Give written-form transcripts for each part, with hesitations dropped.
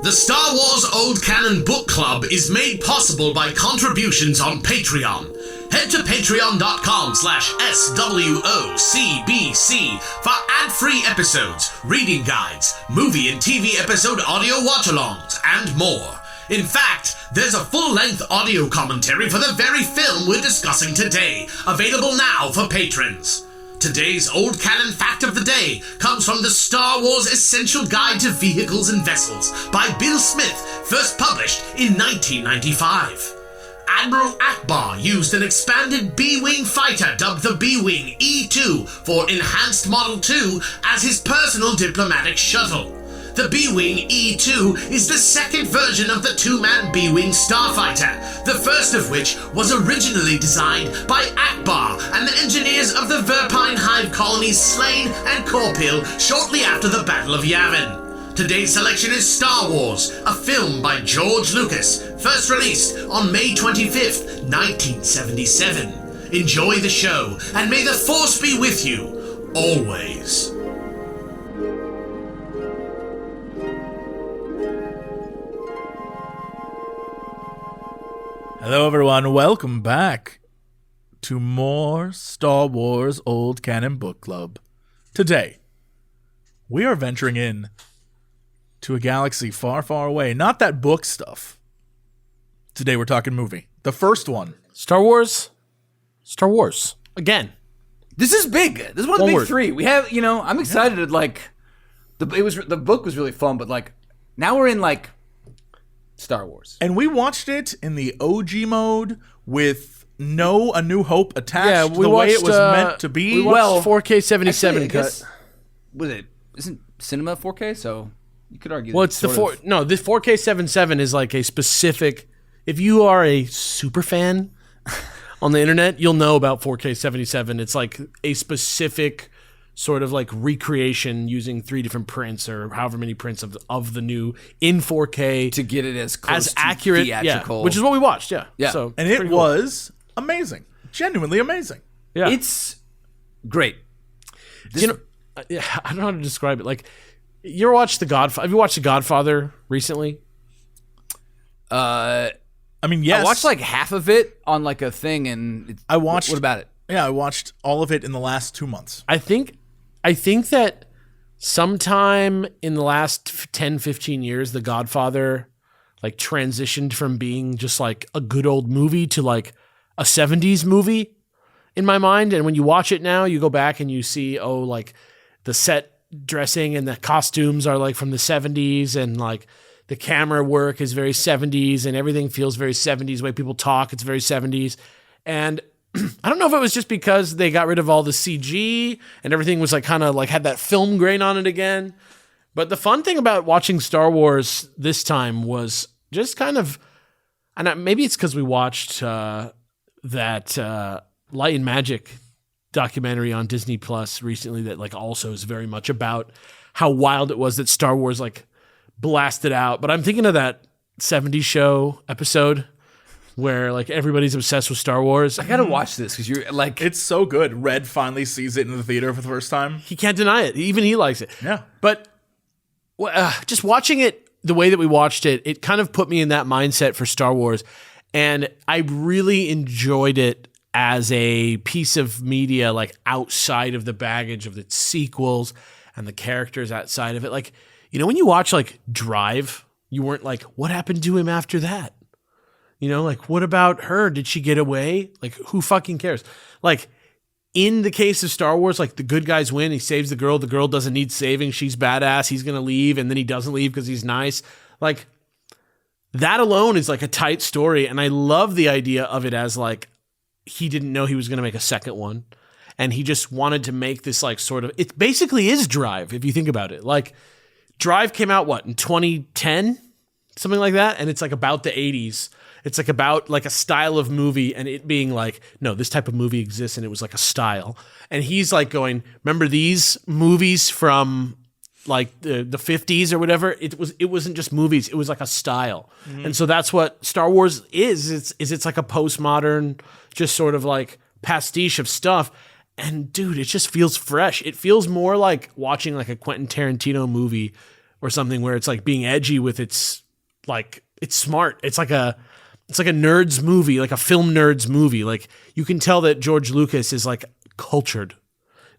The Star Wars Old Canon Book Club is made possible by contributions on Patreon. Head to patreon.com/SWOCBC for ad-free episodes, reading guides, movie and TV episode audio watch-alongs, and more. In fact, there's a full-length audio commentary for the very film we're discussing today, available now for patrons. Today's Old Canon Fact of the Day comes from the Star Wars Essential Guide to Vehicles and Vessels by Bill Smith, first published in 1995. Admiral Akbar used an expanded B-Wing fighter dubbed the B-Wing E-2 for Enhanced Model 2 as his personal diplomatic shuttle. The B-Wing E-2 is the second version of the two-man B-Wing starfighter, the first of which was originally designed by Akbar and the engineers of the Verpine Hive colonies Slane and Corpil shortly after the Battle of Yavin. Today's selection is Star Wars, a film by George Lucas, first released on May 25th, 1977. Enjoy the show, and may the Force be with you, always. Hello everyone, welcome back to more Star Wars Old Canon Book Club. Today, we are venturing in to a galaxy far, far away. Not that book stuff. Today we're talking movie. The first one. Star Wars. Again. This is big. This is one of the big three. We have, I'm excited to the book was really fun, but now we're in Star Wars. And we watched it in the OG mode with no A New Hope attached the way it was meant to be. We watched 4K 77 cut. Isn't cinema 4K? So you could argue. Well, it's the 4K 77 is like a specific. If you are a super fan on the internet, you'll know about 4K 77. It's like a specific sort of like recreation using 3 different prints or however many prints of the new in 4K to get it as close as accurate, theatrical. which is what we watched. Yeah. So and it was amazing, genuinely amazing. Yeah, it's great. I don't know how to describe it. Like, you ever watched The Godfather? Have you watched The Godfather recently? I mean, yes. I watched half of it on a thing, and I watched. What about it? Yeah, I watched all of it in the last 2 months. I think that sometime in the last 10, 15 years, The Godfather transitioned from being just a good old movie to a 70s movie in my mind. And when you watch it now, you go back and you see, the set dressing and the costumes are from the 70s, and the camera work is very 70s, and everything feels very 70s. The way people talk, it's very 70s. And I don't know if it was just because they got rid of all the CG and everything was had that film grain on it again. But the fun thing about watching Star Wars this time was just and maybe it's because we watched that Light and Magic documentary on Disney Plus recently that also is very much about how wild it was that Star Wars blasted out. But I'm thinking of that 70s show episode where everybody's obsessed with Star Wars. I gotta watch this because you're it's so good. Red finally sees it in the theater for the first time. He can't deny it. Even he likes it. Yeah. But just watching it the way that we watched it, it kind of put me in that mindset for Star Wars. And I really enjoyed it as a piece of media, outside of the baggage of the sequels and the characters outside of it. When you watch Drive, you weren't what happened to him after that? What about her? Did she get away? Who fucking cares? In the case of Star Wars, the good guys win. He saves the girl. The girl doesn't need saving. She's badass. He's going to leave, and then he doesn't leave because he's nice. That alone is a tight story, and I love the idea of it as he didn't know he was going to make a second one, and he just wanted to make this sort of... It basically is Drive, if you think about it. Drive came out, in 2010? Something like that, and it's about the 80s. It's about a style of movie, and it being no, this type of movie exists, and it was a style. And he's going, remember these movies from the 50s or whatever? It wasn't just movies, it was a style. Mm-hmm. And so that's what Star Wars is. It's a postmodern, just sort of pastiche of stuff. And dude, it just feels fresh. It feels more like watching a Quentin Tarantino movie or something, where it's like being edgy with it's smart. It's like a nerd's movie, like a film nerd's movie. Like you can tell that George Lucas is like cultured.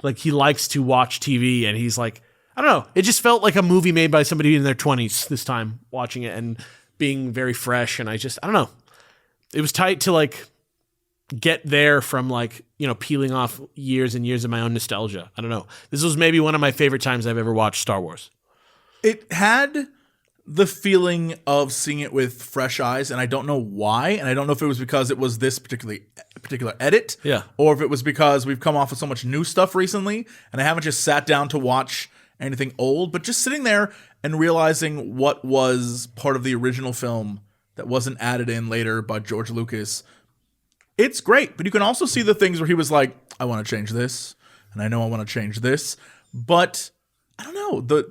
Like he likes to watch TV, and he's like, I don't know. It just felt like a movie made by somebody in their 20s this time watching it and being very fresh. And I don't know. It was tight to like get there from like, peeling off years and years of my own nostalgia. I don't know. This was maybe one of my favorite times I've ever watched Star Wars. It had the feeling of seeing it with fresh eyes, and I don't know why, and I don't know if it was because it was this particular edit, or if it was because we've come off of so much new stuff recently, and I haven't just sat down to watch anything old, but just sitting there and realizing what was part of the original film that wasn't added in later by George Lucas. It's great, but you can also see the things where he was like, I want to change this, and I know I want to change this, but I don't know,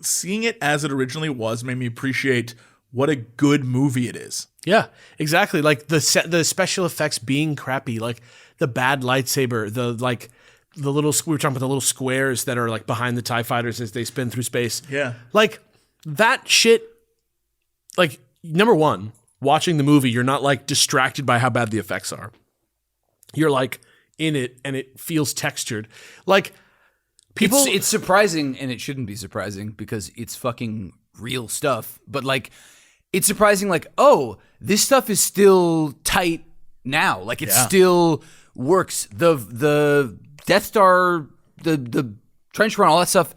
seeing it as it originally was made me appreciate what a good movie it is. Yeah, exactly. Like the special effects being crappy, like the bad lightsaber, the little, we were talking about the little squares that are like behind the TIE fighters as they spin through space. Yeah. Like that shit, like number one, watching the movie, you're not like distracted by how bad the effects are. You're like in it and it feels textured. Like people, it's surprising, and it shouldn't be surprising because it's fucking real stuff. But like, it's surprising. Like, oh, this stuff is still tight now. Like, it still works. The Death Star, the trench run, all that stuff.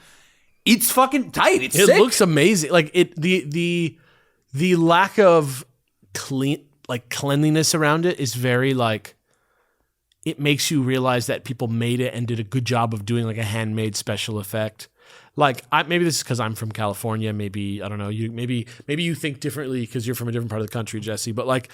It's fucking tight. It sick. Looks amazing. Like the lack of cleanliness around it is very like. It makes you realize that people made it and did a good job of doing like a handmade special effect. Like maybe this is because I'm from California. Maybe I don't know. Maybe you think differently because you're from a different part of the country, Jesse. But like,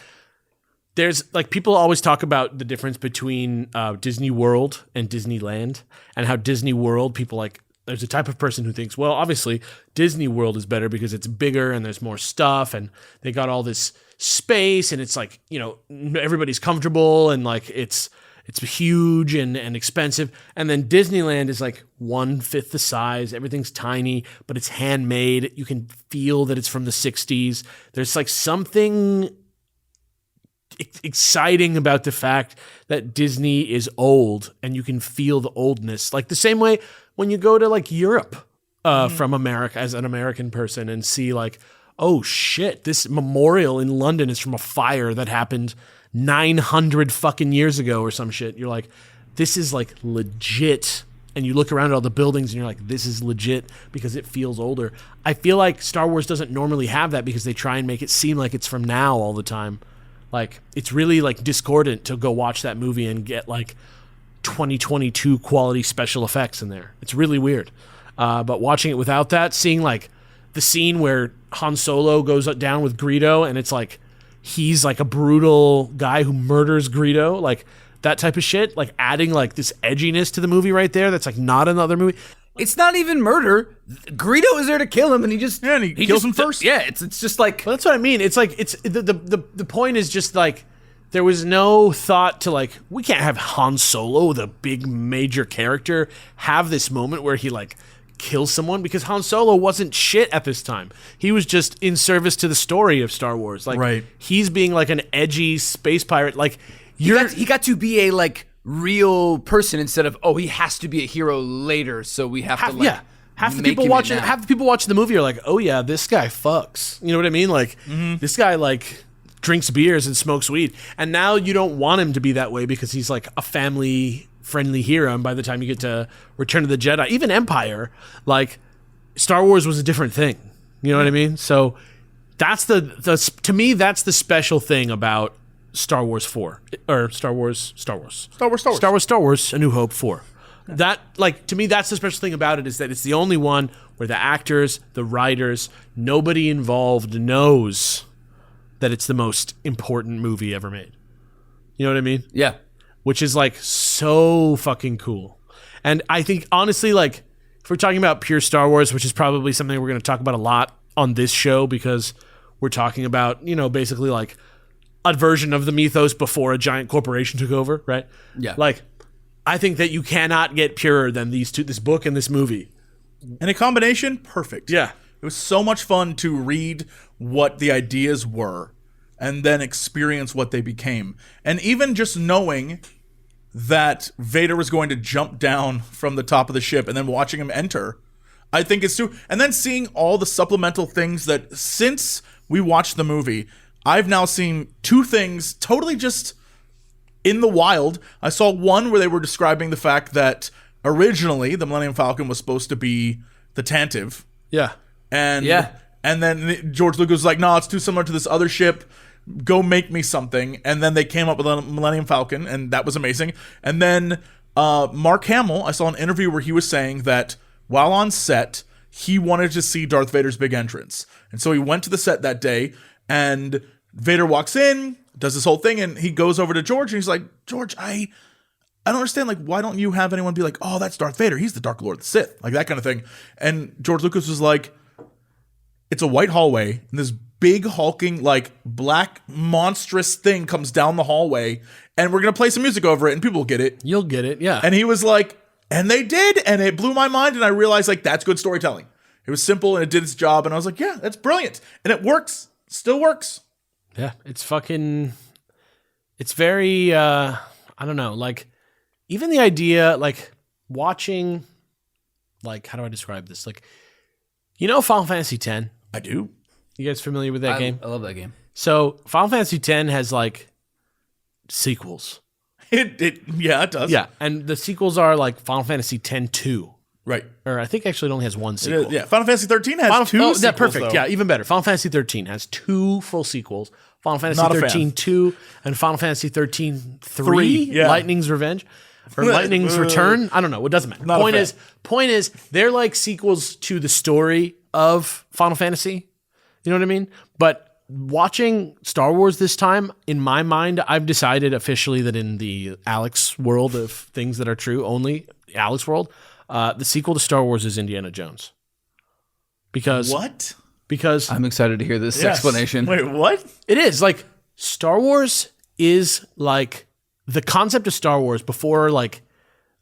there's like people always talk about the difference between Disney World and Disneyland, and how Disney World people like. There's a type of person who thinks, well, obviously Disney World is better because it's bigger and there's more stuff and they got all this space and it's like everybody's comfortable and like it's huge and expensive. And then Disneyland is like 1/5 the size. Everything's tiny, but it's handmade. You can feel that it's from the 60s. There's like something exciting about the fact that Disney is old and you can feel the oldness. Like the same way when you go to like Europe from America as an American person and see like, oh shit, this memorial in London is from a fire that happened 900 fucking years ago or some shit. You're like, this is like legit. And you look around at all the buildings and you're like, this is legit because it feels older. I feel like Star Wars doesn't normally have that because they try and make it seem like it's from now all the time. Like, it's really like discordant to go watch that movie and get like 2022 quality special effects in there. It's really weird. But watching it without that, seeing like the scene where Han Solo goes down with Greedo and it's like, he's like a brutal guy who murders Greedo, like that type of shit, like adding like this edginess to the movie right there. That's like not another movie. It's not even murder. Greedo is there to kill him, and he kills him first. Yeah, it's just like well, that's what I mean. It's like it's the point is just like there was no thought to like we can't have Han Solo, the big major character, have this moment where he like kill someone because Han Solo wasn't shit at this time. He was just in service to the story of Star Wars. Like he's being like an edgy space pirate. Like he got to be a like real person instead of he has to be a hero later. So we have to like half the people watching the movie are like, oh yeah, this guy fucks. You know what I mean? Like this guy like drinks beers and smokes weed. And now you don't want him to be that way because he's like a family friendly hero, and by the time you get to Return of the Jedi, even Empire, like Star Wars was a different thing. You know what I mean? So that's to me that's the special thing about Star Wars 4 or Star Wars A New Hope 4. That like to me that's the special thing about it is that it's the only one where the actors, the writers, nobody involved knows that it's the most important movie ever made. You know what I mean? Yeah. Which is like so fucking cool. And I think honestly, like if we're talking about pure Star Wars, which is probably something we're going to talk about a lot on this show because we're talking about, basically like a version of the mythos before a giant corporation took over, right? Yeah. Like I think that you cannot get purer than these two, this book and this movie. And a combination, perfect. Yeah. It was so much fun to read what the ideas were and then experience what they became. And even just knowing that Vader was going to jump down from the top of the ship and then watching him enter, I think it's too. And then seeing all the supplemental things that since we watched the movie, I've now seen 2 things totally just in the wild. I saw one where they were describing the fact that originally the Millennium Falcon was supposed to be the Tantive. Yeah. And then George Lucas was like, no, it's too similar to this other ship. Go make me something. And then they came up with a Millennium Falcon, and that was amazing. And then Mark Hamill, I saw an interview where he was saying that while on set, he wanted to see Darth Vader's big entrance. And so he went to the set that day, and Vader walks in, does this whole thing, and he goes over to George, and he's like, George, I don't understand, like, why don't you have anyone be like, oh, that's Darth Vader, he's the Dark Lord of the Sith, like that kind of thing. And George Lucas was like, it's a white hallway, and this big hulking, like, black monstrous thing comes down the hallway, and we're gonna play some music over it, and people will get it. You'll get it, yeah. And he was like, and they did, and it blew my mind, and I realized, like, that's good storytelling. It was simple, and it did its job, and I was like, yeah, that's brilliant. And it works. Still works. Yeah, it's very, I don't know, like, even the idea, like, watching, like, how do I describe this? Like, you know Final Fantasy X? I do. You guys familiar with that game? I love that game. So, Final Fantasy X has, like, sequels. Yeah, it does. Yeah, and the sequels are, like, Final Fantasy X-2. Right. Or I think actually it only has one sequel. Yeah, Final Fantasy 13 has 2 sequels, perfect. though. Yeah, even better. Final Fantasy 13 has 2 full sequels. Final Fantasy Not a 13 fan. 2 and Final Fantasy 13 3, Three, yeah. Lightning's Revenge. Or Lightning's Return. I don't know. It doesn't matter. Not a Point is, they're like sequels to the story of Final Fantasy. You know what I mean? But watching Star Wars this time, in my mind, I've decided officially that in the Alex world of things that are true, only Alex world, the sequel to Star Wars is Indiana Jones. Because What? Because I'm excited to hear this explanation. Wait, what? it is like Star Wars is like the concept of Star Wars before like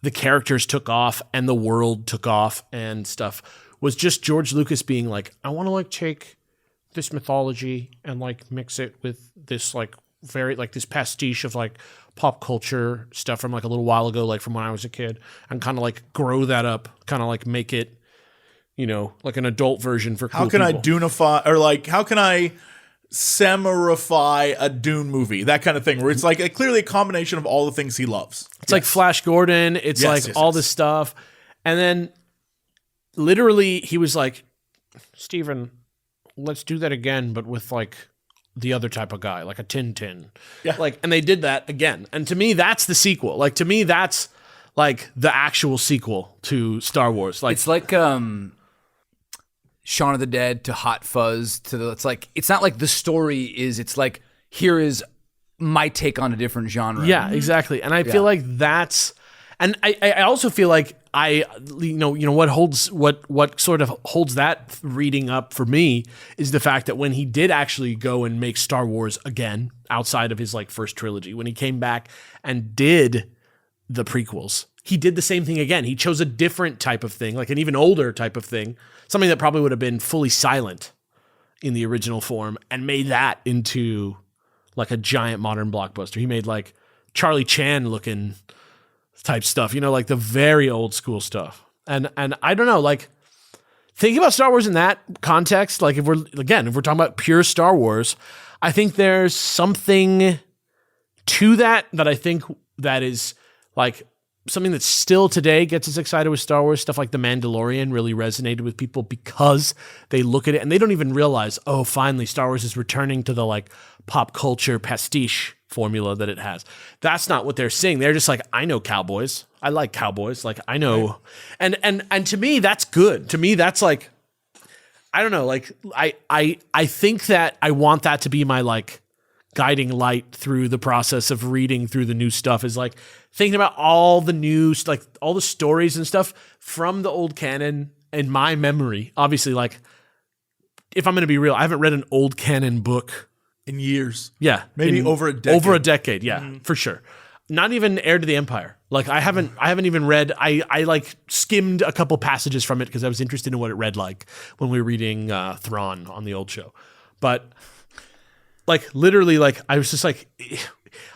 the characters took off and the world took off and stuff was just George Lucas being like, I want to like take this mythology and like mix it with this like very like this pastiche of like pop culture stuff from like a little while ago, like from when I was a kid, and kind of like grow that up, kind of like make it, you know, like an adult version for cool How can I people. Duneify, or like, how can I Samarify a Dune movie? That kind of thing, where it's like clearly a combination of all the things he loves. It's like Flash Gordon. It's Yes, like all this stuff. And then literally he was like, Steven, let's do that again, but with like the other type of guy, like a Tintin. Yeah. Like, and they did that again. And to me, that's the sequel. Like, to me, that's like the actual sequel to Star Wars. Like, It's like Shaun of the Dead to Hot Fuzz to the, it's like, it's not like the story is, it's like, here is my take on a different genre. yeah, exactly. And I feel like that's, and I also feel like what sort of holds that reading up for me is the fact that when he did actually go and make Star Wars again outside of his like first trilogy, when he came back and did the prequels, he did the same thing again. He chose a different type of thing, like an even older type of thing, something that probably would have been fully silent in the original form, and made that into like a giant modern blockbuster. He made like Charlie Chan looking type stuff, you know, like the very old school stuff. And I don't know, like thinking about Star Wars in that context, like if we're talking about pure Star Wars, I think there's something to that I think that is like something that still today gets us excited with Star Wars. Stuff like The Mandalorian really resonated with people because they look at it and they don't even realize, oh, finally Star Wars is returning to the like pop culture pastiche formula that it has. That's not what they're seeing. They're just like, I know cowboys. I like cowboys. Like I know. Right. And to me, that's good. To me, that's like, I don't know. Like I think that I want that to be my like guiding light through the process of reading through the new stuff, is like thinking about all the news, like all the stories and stuff from the old canon in my memory. Obviously, like if I'm going to be real, I haven't read an old canon book in years. Yeah. Maybe over a decade. Over a decade, yeah, for sure. Not even Heir to the Empire. Like I haven't even read. I like skimmed a couple passages from it because I was interested in what it read like when we were reading Thrawn on the old show. But like literally, like I was just like,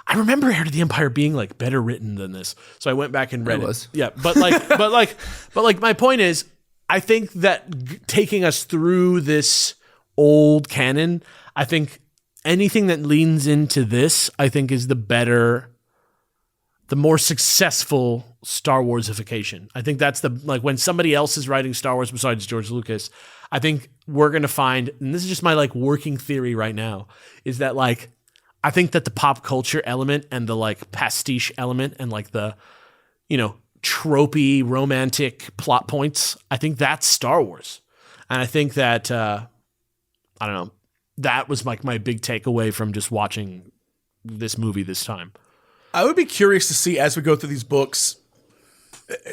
I remember Heir to the Empire being like better written than this. So I went back and read it. Yeah, but my point is, I think that taking us through this old canon, I think anything that leans into this, I think is the more successful Star Warsification. I think that's like when somebody else is writing Star Wars besides George Lucas, I think we're going to find, and this is just my like working theory right now, is that like, I think that the pop culture element and the like pastiche element and like the, tropey romantic plot points, I think that's Star Wars. And I think that, I don't know, that was like my big takeaway from just watching this movie this time. I would be curious to see as we go through these books,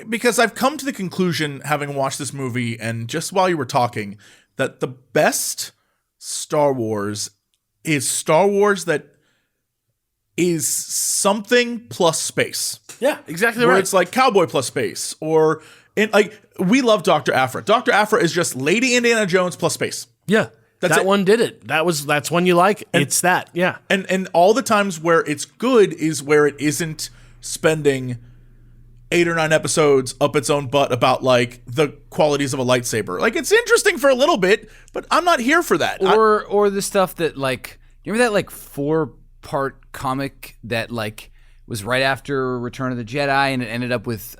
because I've come to the conclusion, having watched this movie and just while you were talking, that the best Star Wars is Star Wars that is something plus space. Yeah, exactly where right. It's like cowboy plus space, or we love Dr. Aphra. Dr. Aphra is just Lady Indiana Jones plus space. Yeah. That one did it. That's one you like. It's that. Yeah. And all the times where it's good is where it isn't spending 8 or 9 episodes up its own butt about like the qualities of a lightsaber. Like it's interesting for a little bit, but I'm not here for that. Or the stuff that like, you remember that like 4-part comic that like was right after Return of the Jedi and it ended up with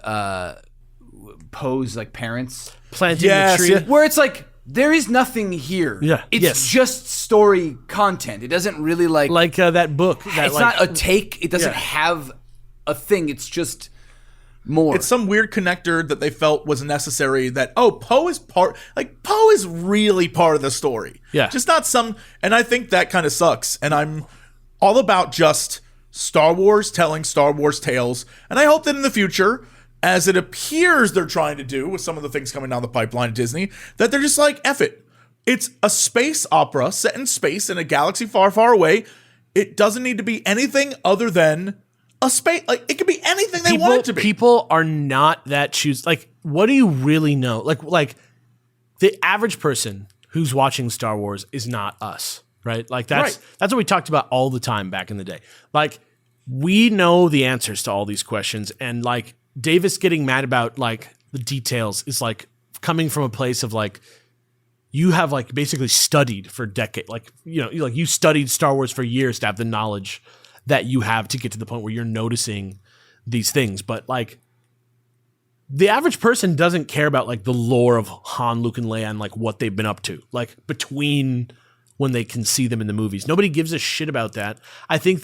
Poe's like parents planting the tree. Yeah. Where it's like, there is nothing here. Yeah. It's just story content. It doesn't really like that book. It's not a take. It doesn't have a thing. It's just more. It's some weird connector that they felt was necessary that, Poe is Poe is really part of the story. Yeah. Just not and I think that kind of sucks. And I'm all about just Star Wars telling Star Wars tales. And I hope that in the future, as it appears they're trying to do with some of the things coming down the pipeline at Disney, that they're just like, F it. It's a space opera set in space in a galaxy far, far away. It doesn't need to be anything other than a space. Like, it could be anything they want it to be. People are not that like, what do you really know? Like the average person who's watching Star Wars is not us, right? Like that's what we talked about all the time back in the day. Like, we know the answers to all these questions, and like, Davis getting mad about like the details is like coming from a place of like, you have like basically studied for decades, like, you studied Star Wars for years to have the knowledge that you have to get to the point where you're noticing these things. But like the average person doesn't care about like the lore of Han, Luke, and Leia and like what they've been up to, like between when they can see them in the movies. Nobody gives a shit about that. I think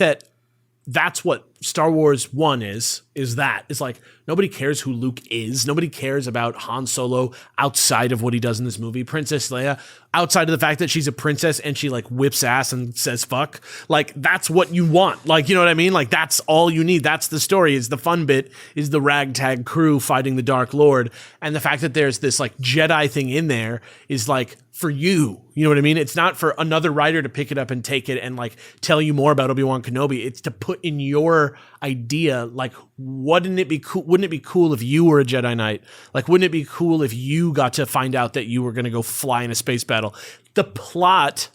that's what Star Wars 1 is that. It's like, nobody cares who Luke is. Nobody cares about Han Solo outside of what he does in this movie. Princess Leia, outside of the fact that she's a princess and she like whips ass and says fuck. Like, that's what you want. Like, you know what I mean? Like, that's all you need. That's the story. Is the fun bit is the ragtag crew fighting the Dark Lord. And the fact that there's this like Jedi thing in there is like for you. You know what I mean? It's not for another writer to pick it up and take it and like tell you more about Obi-Wan Kenobi. It's to put in your idea, like, wouldn't it be cool? Wouldn't it be cool if you were a Jedi Knight? Like, wouldn't it be cool if you got to find out that you were going to go fly in a space battle? The plot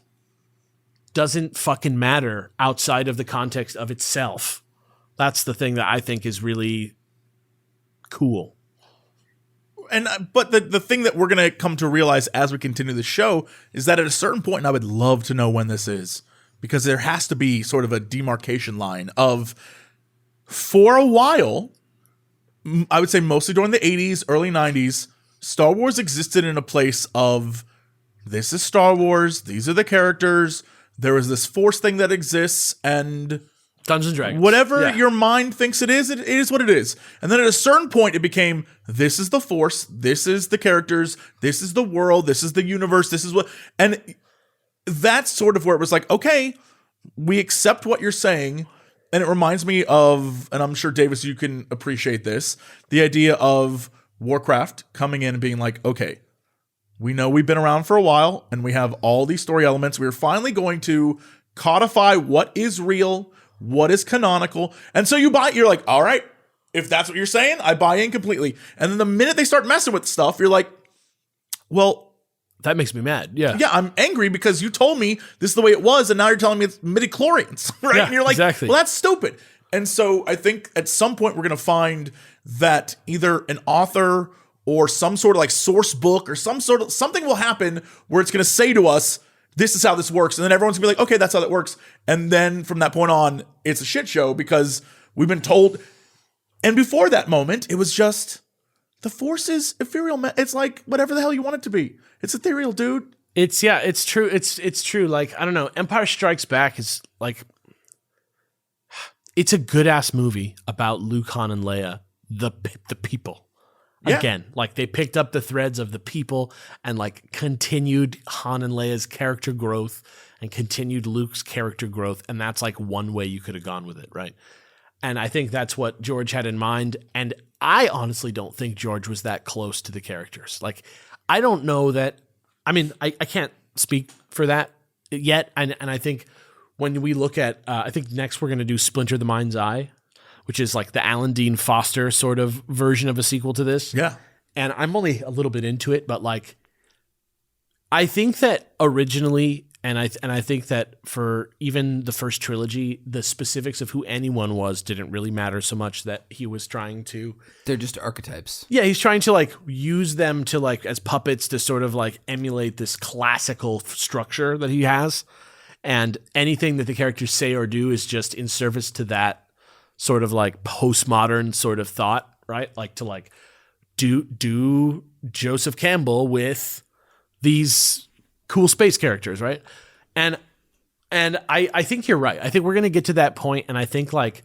doesn't fucking matter outside of the context of itself. That's the thing that I think is really cool. But the thing that we're going to come to realize as we continue the show is that at a certain point, and I would love to know when this is, because there has to be sort of a demarcation line of, for a while, I would say mostly during the 80s, early 90s, Star Wars existed in a place of, this is Star Wars, these are the characters, there is this force thing that exists, and Dungeons and Dragons. Whatever your mind thinks it is what it is. And then at a certain point, it became, this is the Force, this is the characters, this is the world, this is the universe, this is what... And that's sort of where it was like, okay, we accept what you're saying. And it reminds me of, and I'm sure, Davis, you can appreciate this, the idea of Warcraft coming in and being like, okay, we know we've been around for a while, and we have all these story elements. We're finally going to codify what is real, what is canonical. And so you're like, all right, If that's what you're saying, I buy in completely. And then the minute they start messing with stuff, you're like, well, That makes me mad. Yeah. yeah, I'm angry because you told me this is the way it was, and now you're telling me it's midichlorians, right? Yeah, and you're like, exactly. well, that's stupid. And so I think at some point we're going to find that either an author or some sort of like source book or something will happen where it's going to say to us, this is how this works. And then everyone's gonna be like, okay, that's how that works. And then from that point on, it's a shit show because we've been told. And before that moment, it was just the Force is ethereal. It's like whatever the hell you want it to be. It's ethereal, dude. It's true. It's true. Like, I don't know. Empire Strikes Back is like, it's a good ass movie about Luke, Han, and Leia, the people. Yeah. Again, like they picked up the threads of the people and like continued Han and Leia's character growth and continued Luke's character growth. And that's like one way you could have gone with it, right? And I think that's what George had in mind. And I honestly don't think George was that close to the characters. Like, I don't know that. I mean, I can't speak for that yet. And I think when we look at, I think next we're going to do Splinter the Mind's Eye, which is like the Alan Dean Foster sort of version of a sequel to this. Yeah. And I'm only a little bit into it, but like, I think that originally, and I think that for even the first trilogy, the specifics of who anyone was didn't really matter so much that he was trying to. They're just archetypes. Yeah, he's trying to like use them to like as puppets to sort of like emulate this classical structure that he has. And anything that the characters say or do is just in service to that sort of like postmodern sort of thought, right? Like to like do Joseph Campbell with these cool space characters, right? And I think you're right. I think we're going to get to that point, and I think like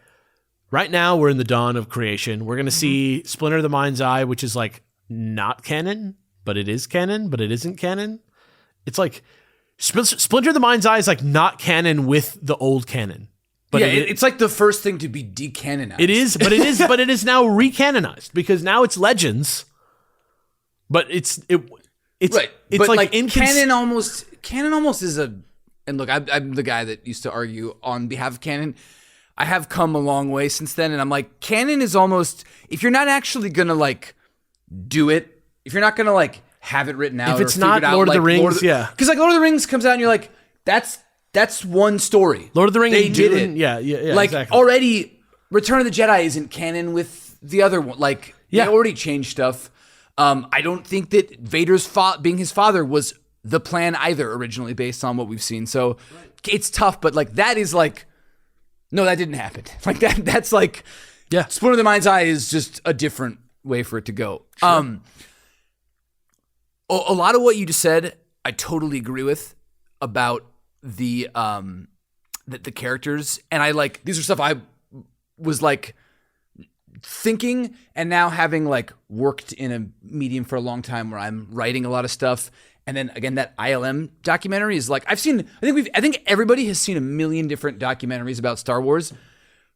right now we're in the dawn of creation. We're going to see Splinter of the Mind's Eye, which is like not canon, but it is canon, but it isn't canon. It's like Splinter of the Mind's Eye is like not canon with the old canon. But yeah, it's like the first thing to be decanonized. It is, but it is now recanonized because now it's Legends. But it's right. It's but like Canon almost is a. And look, I'm the guy that used to argue on behalf of Canon. I have come a long way since then, and I'm like, Canon is almost, if you're not actually gonna like do it, if you're not gonna like have it written out, if it's not Lord of the Rings, because like Lord of the Rings comes out and you're like, that's one story. Lord of the Rings, they did it. Yeah. Like exactly. already, Return of the Jedi isn't canon with the other one. Like they already changed stuff. I don't think that Vader's being his father was the plan either originally, based on what we've seen. So it's tough, but like that is like, no, that didn't happen. Like that's like, yeah. Splinter of the Mind's Eye is just a different way for it to go. Sure. A lot of what you just said, I totally agree with about the characters, and I like these are stuff I was like thinking, and now having like worked in a medium for a long time where I'm writing a lot of stuff, and then again that ILM documentary is like I think everybody has seen a million different documentaries about Star Wars.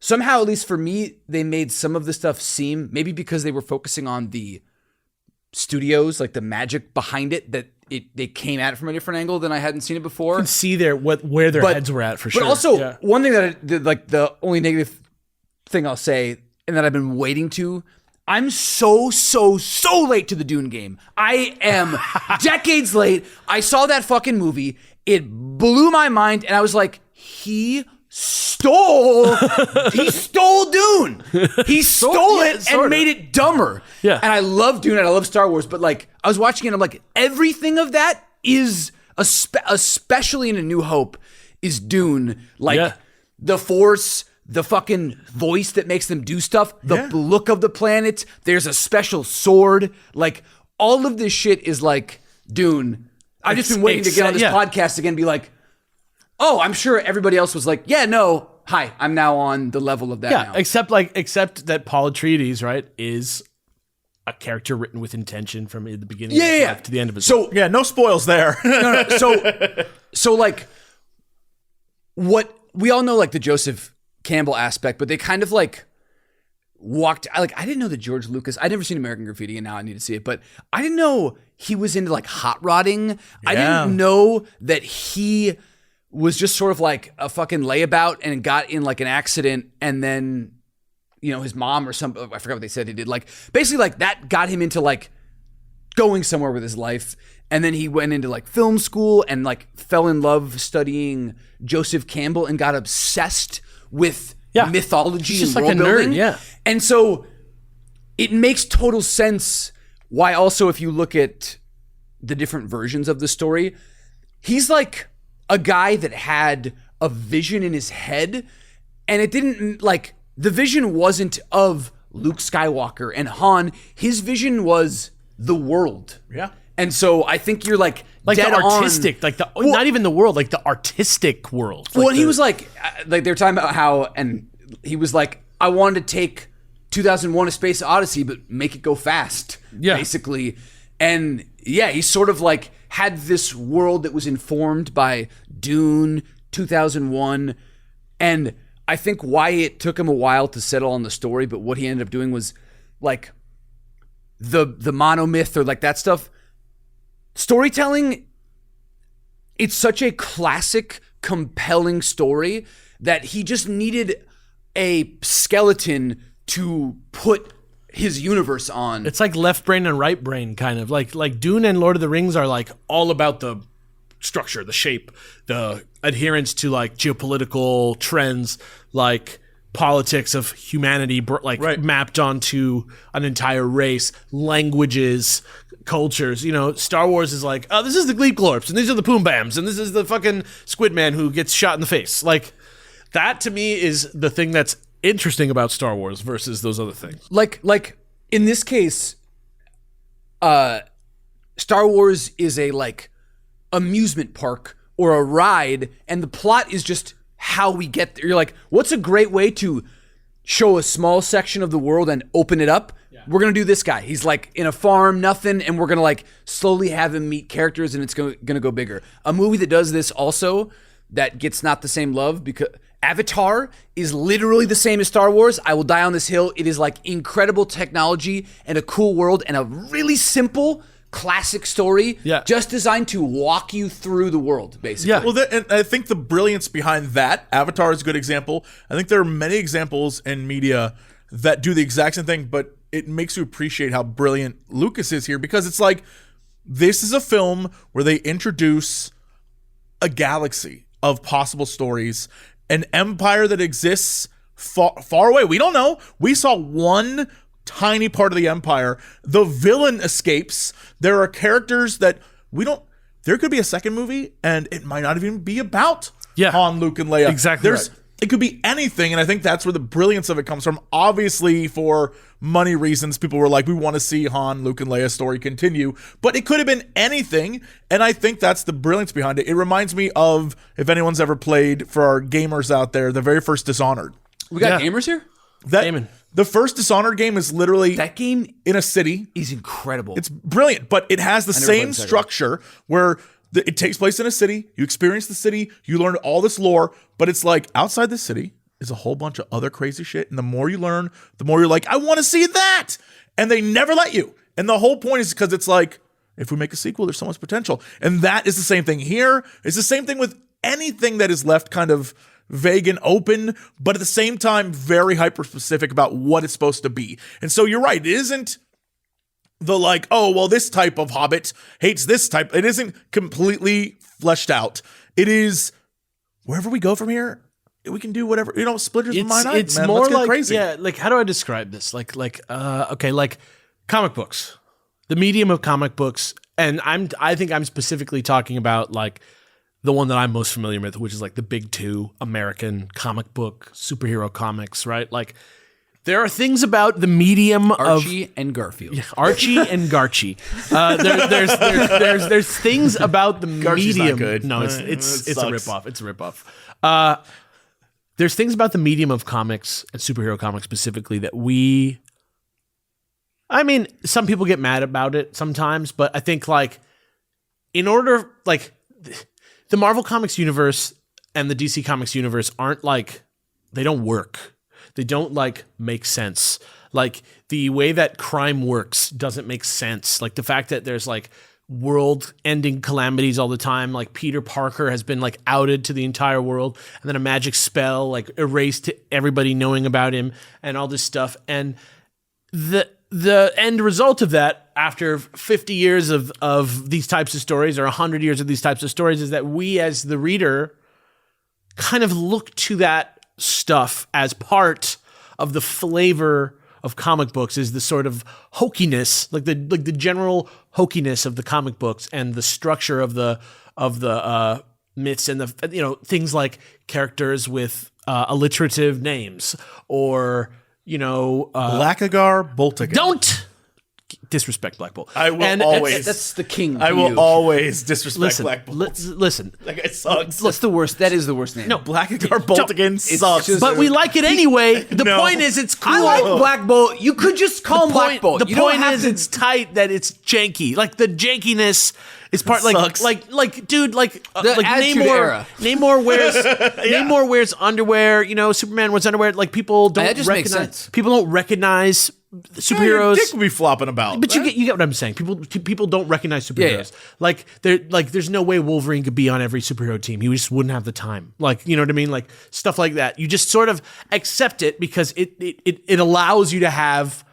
Somehow, at least for me, they made some of the stuff seem, maybe because they were focusing on the studios, like the magic behind it, that they came at it from a different angle than I hadn't seen it before. You can see where their heads were at for sure. But also, one thing that like the only negative thing I'll say, and that I've been waiting to, I'm so late to the Dune game. I am decades late. I saw that fucking movie. It blew my mind, and I was like, he stole Dune. He stole it and made it dumber. Yeah. And I love Dune and I love Star Wars, but like I was watching it and I'm like, everything of that is especially in A New Hope is Dune. Like the Force, the fucking voice that makes them do stuff, the look of the planet, there's a special sword. Like all of this shit is like Dune. I've just been waiting to get on this podcast again and be like, oh, I'm sure everybody else was like, yeah, no, hi, I'm now on the level of that now. Except that Paul Atreides, right, is a character written with intention from the beginning of his life to the end of his life. Yeah, no spoils there. No. So like, what, we all know like the Joseph Campbell aspect, but they kind of like walked, I didn't know that George Lucas, I'd never seen American Graffiti and now I need to see it, but I didn't know he was into like hot rodding. Yeah. I didn't know that he was just sort of like a fucking layabout and got in like an accident and then, his mom or something. I forgot what they said he did. Like, basically, like, that got him into, like, going somewhere with his life. And then he went into, like, film school and, like, fell in love studying Joseph Campbell and got obsessed with mythology He's just and like world a nerd, building. yeah. And so it makes total sense why also, if you look at the different versions of the story, he's like a guy that had a vision in his head, and it didn't, like, the vision wasn't of Luke Skywalker and Han. His vision was the world. Yeah. And so I think you're like Like dead the artistic, on. like the not even the world, like the artistic world. Well, Like and he the- was like they're talking about how, and he was like, I wanted to take 2001: A Space Odyssey, but make it go fast, basically. And yeah, he sort of like had this world that was informed by Dune, 2001, and I think why it took him a while to settle on the story, but what he ended up doing was like the monomyth or like that stuff. Storytelling, it's such a classic, compelling story that he just needed a skeleton to put his universe on. It's like left brain and right brain, kind of like Dune and Lord of the Rings are like all about the structure, the shape, the adherence to like geopolitical trends, like politics of humanity, mapped onto an entire race, languages, cultures. Star Wars is like, oh, this is the Gleep and these are the Poom Bams, and this is the fucking Squid Man who gets shot in the face. Like, that to me is the thing that's interesting about Star Wars versus those other things. Like in this case, Star Wars is a like amusement park or a ride, and the plot is just how we get there. You're like, what's a great way to show a small section of the world and open it up? We're going to do this guy. He's like in a farm, nothing, and we're going to like slowly have him meet characters, and it's going to go bigger. A movie that does this also that gets not the same love because Avatar is literally the same as Star Wars. I Will Die on This Hill. It is like incredible technology and a cool world and a really simple classic story, just designed to walk you through the world, basically. Yeah, well, and I think the brilliance behind that, Avatar is a good example. I think there are many examples in media that do the exact same thing, but it makes you appreciate how brilliant Lucas is here, because it's like, this is a film where they introduce a galaxy of possible stories, an empire that exists far away. We don't know. We saw one tiny part of the empire. The villain escapes. There are characters that we don't. There could be a second movie, and it might not even be about Han, Luke, and Leia. Exactly. It could be anything, and I think that's where the brilliance of it comes from. Obviously, for money reasons, people were like, we want to see Han, Luke, and Leia's story continue, but it could have been anything, and I think that's the brilliance behind it. It reminds me of, if anyone's ever played, for our gamers out there, the very first Dishonored. We got gamers here? The first Dishonored game is literally that game in a city. Is incredible. It's brilliant, but it has the same structure where it takes place in a city. You experience the city. You learn all this lore, but it's like outside the city is a whole bunch of other crazy shit. And the more you learn, the more you're like, I want to see that. And they never let you. And the whole point is because it's like, if we make a sequel, there's so much potential. And that is the same thing here. It's the same thing with anything that is left kind of vague and open, but at the same time, very hyper specific about what it's supposed to be. And so you're right. It isn't the like, oh, well, this type of Hobbit hates this type. It isn't completely fleshed out. It is wherever we go from here, we can do whatever, splitters of mine. It's man. more Let's get like, crazy. like, how do I describe this? Like comic books, the medium of comic books. And I think I'm specifically talking about like the one that I'm most familiar with, which is like the big two American comic book superhero comics, right? Like, there are things about the medium Archie and Garfield. Archie and Garchie. There's things about the Garchie's medium. not good. No, it's a sucks. ripoff. It's a ripoff. There's things about the medium of comics and superhero comics specifically that some people get mad about it sometimes, but I think like in order, like the Marvel Comics universe and the DC Comics universe aren't like, they don't work. They don't like make sense. Like the way that crime works doesn't make sense. Like the fact that there's like world-ending calamities all the time. Like Peter Parker has been like outed to the entire world, and then a magic spell like erased everybody knowing about him and all this stuff. And the end result of that, after 50 years of these types of stories, or 100 years of these types of stories, is that we as the reader kind of look to that stuff as part of the flavor of comic books, is the sort of hokiness, like the general hokiness of the comic books and the structure of the myths and the things like characters with alliterative names, or Blackagar Boltigan. Don't disrespect Black Bolt. I will always. That's the king. I will always disrespect Black Bolt. Listen. That guy sucks. That's the worst. That is the worst name. No, Blackagar Boltigan sucks. just- but we like it anyway. The point is, it's cool. I like Black Bolt. You could just call him Black Bolt. The You don't point have is, to- it's tight that it's janky. Like the jankiness is part. Sucks. Dude, The Attitude Era. Namor wears underwear. Superman wears underwear. Like people don't That just makes recognize. sense. People don't recognize Your superheroes. dick will be flopping about. But you get what I'm saying. People don't recognize superheroes. There's no way Wolverine could be on every superhero team. He just wouldn't have the time. You know what I mean? Like stuff like that. You just sort of accept it because it allows you to have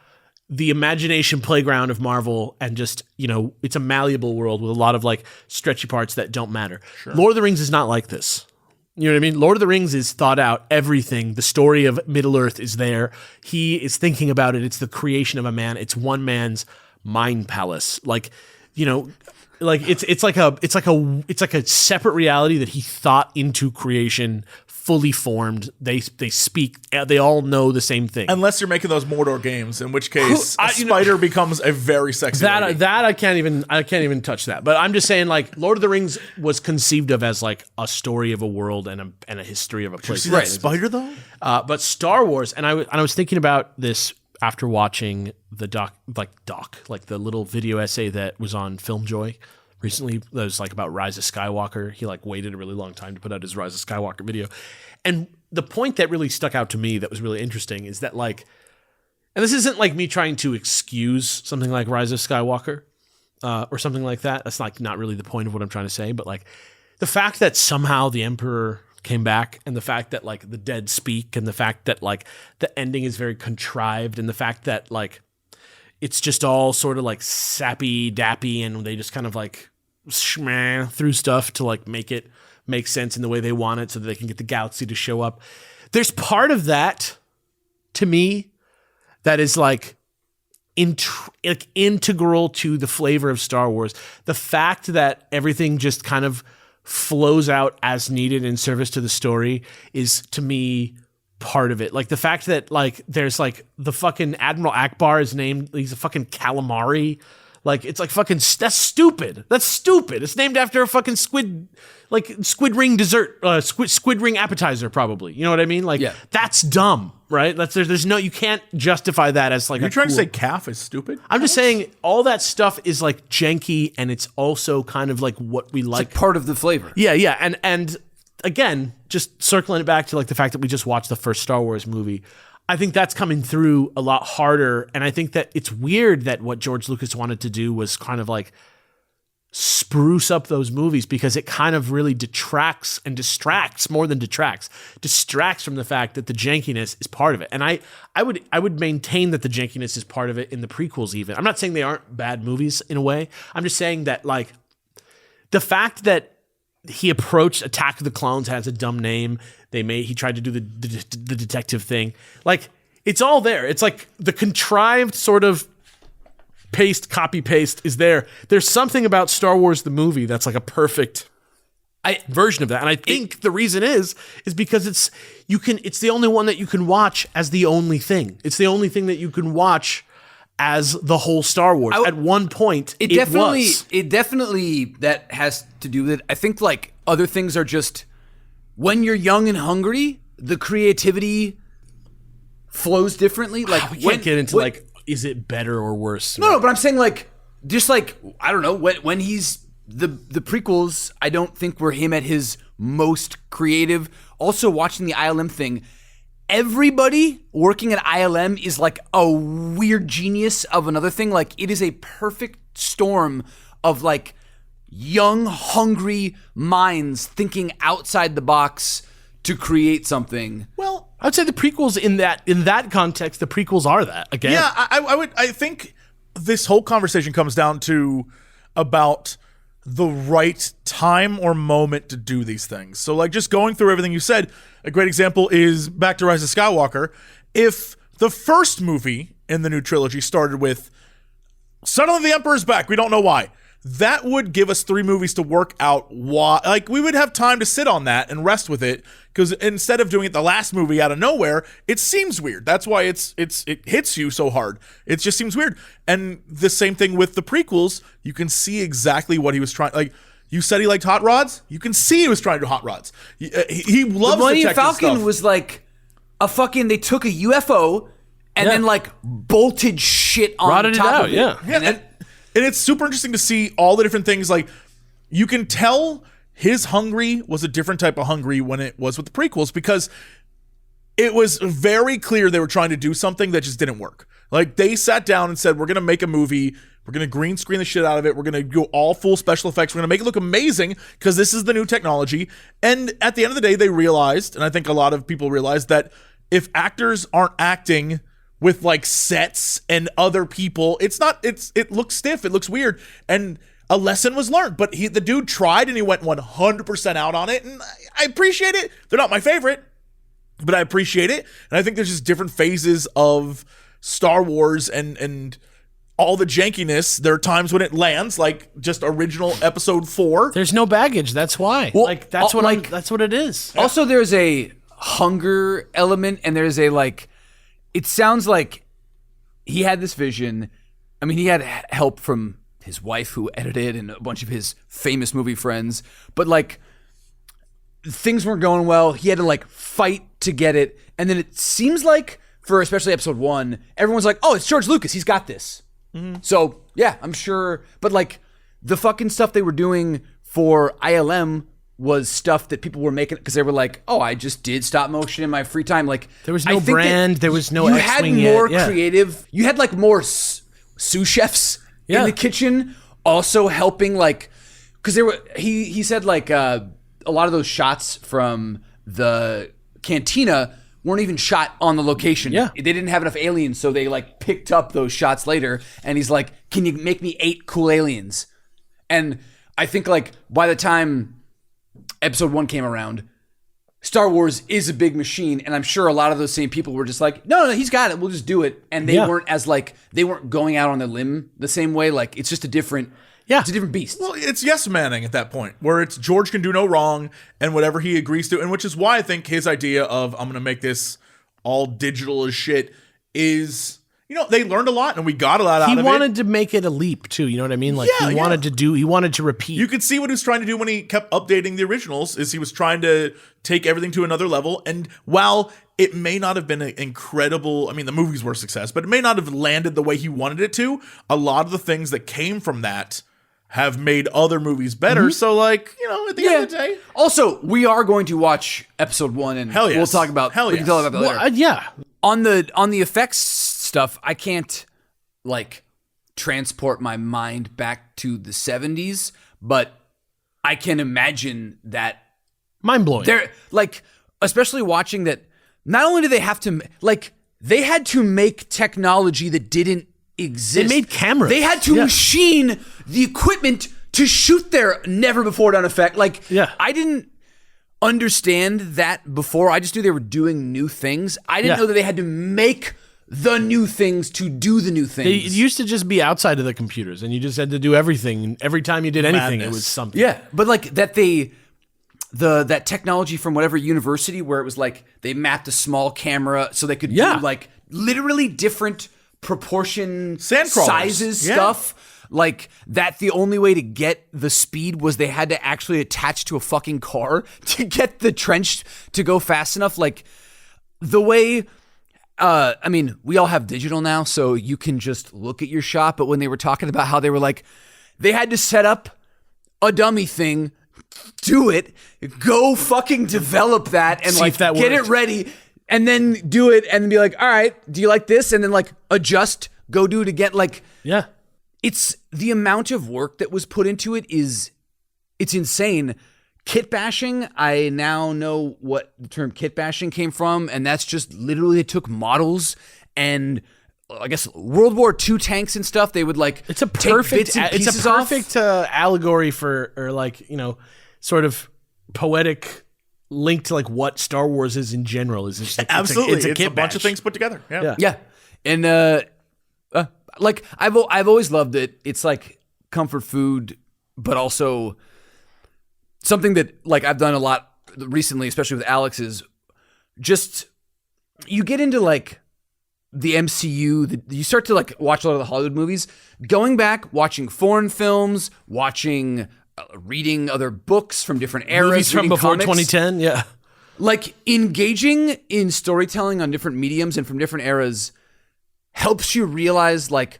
the imagination playground of Marvel, and just it's a malleable world with a lot of like stretchy parts that don't matter. Lord of the Rings is not like this. You know what I mean? Lord of the Rings is thought out. Everything. The story of Middle-earth is there. He is thinking about it. It's the creation of a man. It's one man's mind palace. It's like a separate reality that he thought into creation, fully formed. They speak. They all know the same thing. Unless you're making those Mordor games, in which case a spider becomes a very sexy lady. That I can't even touch that. But I'm just saying, like, Lord of the Rings was conceived of as like a story of a world and a history of a place. See that spider though? But Star Wars, and I was thinking about this after watching the doc, like the little video essay that was on FilmJoy recently. That was like about Rise of Skywalker. He like waited a really long time to put out his Rise of Skywalker video, and the point that really stuck out to me that was really interesting is that like, and this isn't like me trying to excuse something like Rise of Skywalker or something like that. That's like not really the point of what I'm trying to say, but like the fact that somehow the Emperor came back, and the fact that like the dead speak, and the fact that like the ending is very contrived, and the fact that like it's just all sort of like sappy dappy, and they just kind of like schmeh through stuff to like make it make sense in the way they want it so that they can get the galaxy to show up. There's part of that to me that is like integral to the flavor of Star Wars. The fact that everything just kind of flows out as needed in service to the story is, to me, part of it. Like the fact that like there's like the fucking Admiral Akbar is named, he's a fucking calamari. Like it's like fucking, that's stupid. That's stupid. It's named after a fucking squid ring dessert, squid ring appetizer probably. You know what I mean? Like that's dumb, right? There's no, you can't justify that as like You're trying to say calf is stupid? I'm just saying all that stuff is like janky, and it's also kind of like what we like. It's like part of the flavor. Yeah. And again, just circling it back to like the fact that we just watched the first Star Wars movie, I think that's coming through a lot harder. And I think that it's weird that what George Lucas wanted to do was kind of like spruce up those movies, because it kind of really detracts and distracts more than distracts from the fact that the jankiness is part of it. And I would maintain that the jankiness is part of it in the prequels even. I'm not saying they aren't bad movies in a way. I'm just saying that like the fact that he approached Attack of the Clones has a dumb name. He tried to do the detective thing. Like it's all there. It's like the contrived sort of copy paste is there. There's something about Star Wars the movie that's like a perfect version of that. And I think the reason is because it's the only one that you can watch as the only thing. It's the only thing that you can watch as the whole Star Wars. At one point, it definitely that has to do with it. I think like other things are just, when you're young and hungry, the creativity flows differently. Like we can't get into like, is it better or worse? No, but I'm saying like, just like, I don't know, when he's the prequels, I don't think were him at his most creative. Also watching the ILM thing, everybody working at ILM is like a weird genius of another thing. Like it is a perfect storm of like young, hungry minds thinking outside the box to create something. Well, I would say the prequels in that context, the prequels are that again. Yeah, I think this whole conversation comes down to about the right time or moment to do these things. So like just going through everything you said, a great example is back to Rise of Skywalker. If the first movie in the new trilogy started with suddenly the Emperor's back, we don't know why, that would give us 3 movies to work out why. Like we would have time to sit on that and rest with it, because instead of doing it the last movie out of nowhere, it seems weird. That's why it hits you so hard. It just seems weird. And the same thing with the prequels. You can see exactly what he was trying. Like you said, he liked hot rods. You can see he was trying to do hot rods. He loves the Millennium detective Falcon stuff. was like a fucking. They took a UFO and then like bolted shit on Rotted top it out, of it. yeah. And it's super interesting to see all the different things. Like you can tell his hungry was a different type of hungry when it was with the prequels, because it was very clear they were trying to do something that just didn't work. Like they sat down and said, we're going to make a movie. We're going to green screen the shit out of it. We're going to go all full special effects. We're going to make it look amazing because this is the new technology. And at the end of the day, they realized, and I think a lot of people realized, that if actors aren't acting with like sets and other people, it looks stiff, it looks weird, and a lesson was learned. But the dude tried and he went 100% out on it, and I appreciate it. They're not my favorite, but I appreciate it. And I think there's just different phases of Star Wars and all the jankiness. There are times when it lands, like just original episode 4. There's no baggage. That's why. Well, like that's what that's what it is. Also, there's a hunger element, and there's a like. It sounds like he had this vision. I mean, he had help from his wife who edited and a bunch of his famous movie friends, but like things weren't going well. He had to like fight to get it. And then it seems like for especially episode 1, everyone's like, oh, it's George Lucas. He's got this. Mm-hmm. So yeah, I'm sure. But like the fucking stuff they were doing for ILM was stuff that people were making because they were like, oh, I just did stop motion in my free time. Like there was no brand, there was no you X-Wing had more yet. creative. You had like more sous chefs in the kitchen also helping, like, because there were he said like a lot of those shots from the cantina weren't even shot on the location. Yeah. They didn't have enough aliens, so they like picked up those shots later. And he's like, can you make me 8 cool aliens? And I think like by the time episode 1 came around, Star Wars is a big machine, and I'm sure a lot of those same people were just like, no, he's got it, we'll just do it. And they weren't as like, they weren't going out on a limb the same way. Like it's just a different it's a different beast. Well, it's yes manning at that point, where it's George can do no wrong and whatever he agrees to, and which is why I think his idea of I'm gonna make this all digital as shit is, you know, they learned a lot and we got a lot out of it. He wanted to make it a leap too, you know what I mean? Like he wanted to repeat. You could see what he was trying to do when he kept updating the originals, is he was trying to take everything to another level. And while it may not have been an incredible, I mean, the movies were a success, but it may not have landed the way he wanted it to, a lot of the things that came from that have made other movies better. Mm-hmm. So like, you know, at the end of the day. Also, we are going to watch episode 1 and Hell yes. we'll talk about we can talk about that later. Yeah. On the effects stuff, I can't like transport my mind back to the 70s, but I can imagine that mind blowing. They're like, especially watching that. Not only do they have to like, they had to make technology that didn't exist. They made cameras. They had to machine the equipment to shoot their never before done effect. Like, I didn't understand that before. I just knew they were doing new things. I didn't know that they had to make the new things to do the new things. It used to just be outside of the computers, and you just had to do everything. And every time you did anything, it was something. Yeah, but like that that technology from whatever university where it was like they mapped a small camera so they could do like literally different proportion sizes stuff. Like that the only way to get the speed was they had to actually attach to a fucking car to get the trench to go fast enough. Like the way I mean, we all have digital now, so you can just look at your shot. But when they were talking about how they were like, they had to set up a dummy thing, do it, go fucking develop that, and like get it ready, and then do it, and be like, all right, do you like this? And then like adjust, go do it again. Like, it's the amount of work that was put into it it's insane. Kit bashing, I now know what the term kit bashing came from, and that's just literally they took models and I guess World War II tanks and stuff. They would like It's a perfect off. allegory for, or like, you know, sort of poetic link to like what Star Wars is in general. Is just Absolutely. it's a kit bunch of bash. things put together. Yeah. Yeah, and like I've always loved it. It's like comfort food, but also something that like I've done a lot recently, especially with Alex, is just you get into like the MCU. You start to like watch a lot of the Hollywood movies. Going back, watching foreign films, watching, reading other books from different eras, Movies from reading before comics. 2010. Yeah. Like engaging in storytelling on different mediums and from different eras helps you realize like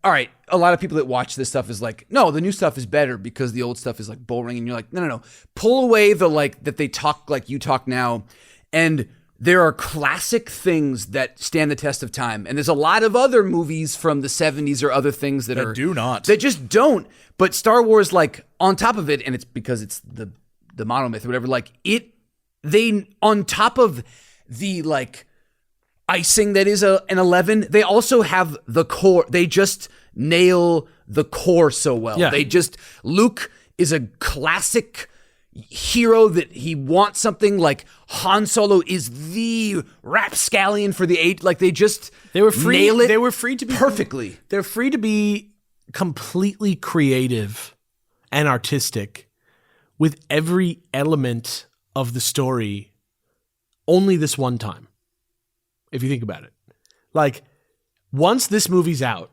all right, a lot of people that watch this stuff is like, no, the new stuff is better because the old stuff is like boring, and you're like, no, pull away the like that they talk like you talk now, and there are classic things that stand the test of time, and there's a lot of other movies from the 70s or other things that do not. that just don't. But Star Wars, like on top of it, and it's because it's the monomyth or whatever, like they on top of the like icing that is an 11, they also have the core. They just nail the core so well. Yeah. Luke is a classic hero that he wants something. Like Han Solo is the rapscallion for the 8. Like they were free. nail it. They were free to be perfectly. They're free to be completely creative and artistic with every element of the story only this one time. If you think about it, like once this movie's out,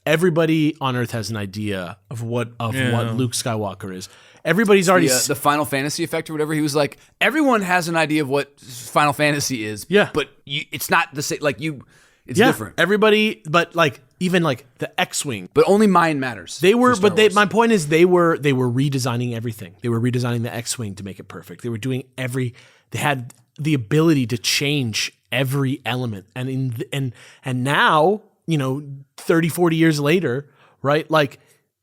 everybody on Earth has an idea Of what what Luke Skywalker is. Everybody's already The Final Fantasy effect or whatever. He was like, everyone has an idea of what Final Fantasy is. Yeah. But it's not the same. Like it's different. Everybody, but like even like the X-wing. But only mine matters. They were, for Star but they, Wars. my point is they were redesigning everything. They were redesigning the X-wing to make it perfect. They were doing they had the ability to change every element. And now, you know, 30, 40 years later, right? Like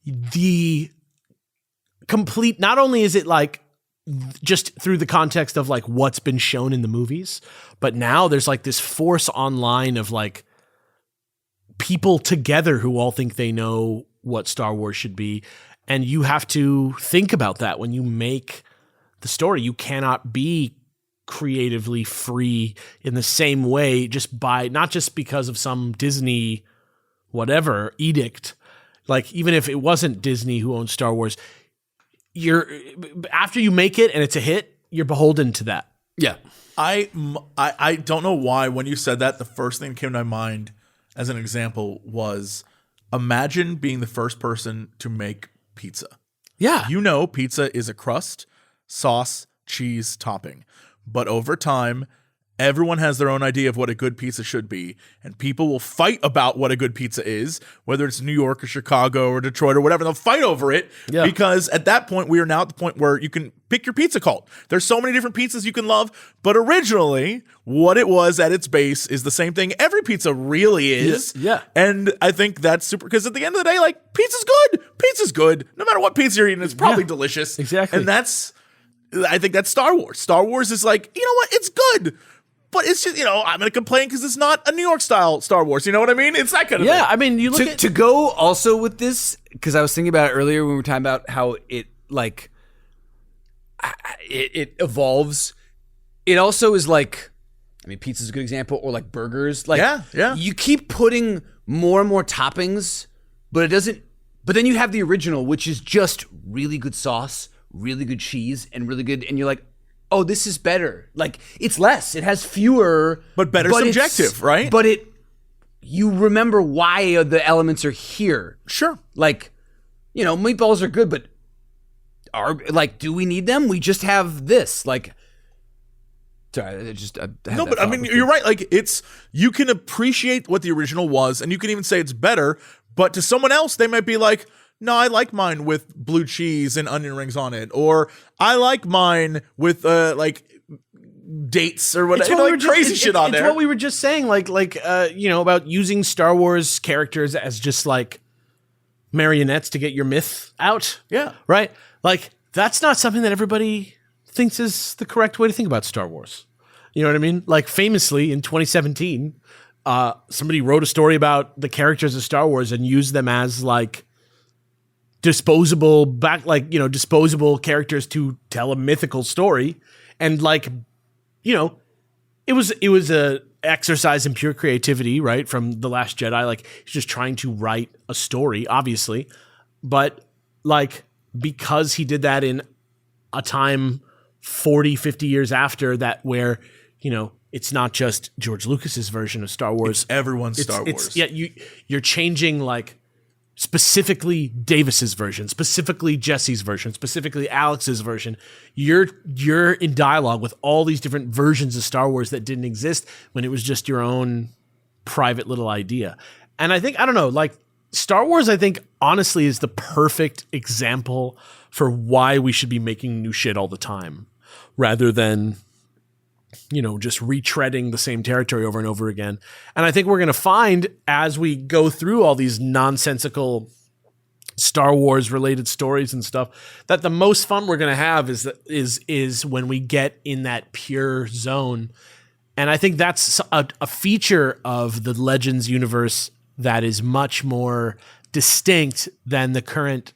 the complete, not only is it like just through the context of like what's been shown in the movies, but now there's like this force online of like people together who all think they know what Star Wars should be. And you have to think about that when you make the story. You cannot be creatively free in the same way not just because of some Disney whatever edict. Like even if it wasn't Disney who owns Star Wars, after you make it and it's a hit, you're beholden to that. Yeah. I don't know why when you said that, the first thing that came to my mind as an example was imagine being the first person to make pizza. Yeah. You know, pizza is a crust, sauce, cheese, topping. But over time, everyone has their own idea of what a good pizza should be, and people will fight about what a good pizza is, whether it's New York or Chicago or Detroit or whatever. They'll fight over it because at that point, we are now at the point where you can pick your pizza cult. There's so many different pizzas you can love, but originally, what it was at its base is the same thing every pizza really is. Yeah. And I think that's super, because at the end of the day, like, pizza's good. Pizza's good. No matter what pizza you're eating, it's probably delicious. Exactly. And I think that's Star Wars. Star Wars is like, you know what? It's good. But it's just, you know, I'm going to complain because it's not a New York style Star Wars. You know what I mean? It's that kind of thing. Yeah, I mean, you look To go also with this, because I was thinking about it earlier when we were talking about how it like it evolves. It also is like, I mean, pizza's a good example, or like burgers. Like, yeah. You keep putting more and more toppings, but it doesn't. But then you have the original, which is just really good sauce, really good cheese, and really good. And you're like, oh, this is better. Like, it's less. It has fewer. But better subjective, right? But you remember why the elements are here. Sure. Like, you know, meatballs are good, but do we need them? We just have this. Like, sorry, No, but I mean, you're right. Like, you can appreciate what the original was, and you can even say it's better, but to someone else, they might be like, no, I like mine with blue cheese and onion rings on it. Or I like mine with, dates or whatever, crazy shit on there. It's what we were just saying, about using Star Wars characters as just like marionettes to get your myth out. Yeah. Right? Like, that's not something that everybody thinks is the correct way to think about Star Wars. You know what I mean? Like, famously in 2017, somebody wrote a story about the characters of Star Wars and used them as like disposable characters to tell a mythical story. And like, it was a exercise in pure creativity, right? From The Last Jedi. Like, he's just trying to write a story, obviously. But like, because he did that in a time 40, 50 years after that, where, it's not just George Lucas's version of Star Wars. It's everyone's Star Wars. Yeah, you're changing like specifically Davis's version, specifically Jesse's version, specifically Alex's version. You're in dialogue with all these different versions of Star Wars that didn't exist when it was just your own private little idea. And I think, I don't know, like Star Wars, I think honestly is the perfect example for why we should be making new shit all the time rather than just retreading the same territory over and over again. And I think we're going to find as we go through all these nonsensical Star Wars related stories and stuff that the most fun we're going to have is when we get in that pure zone. And I think that's a feature of the Legends universe that is much more distinct than the current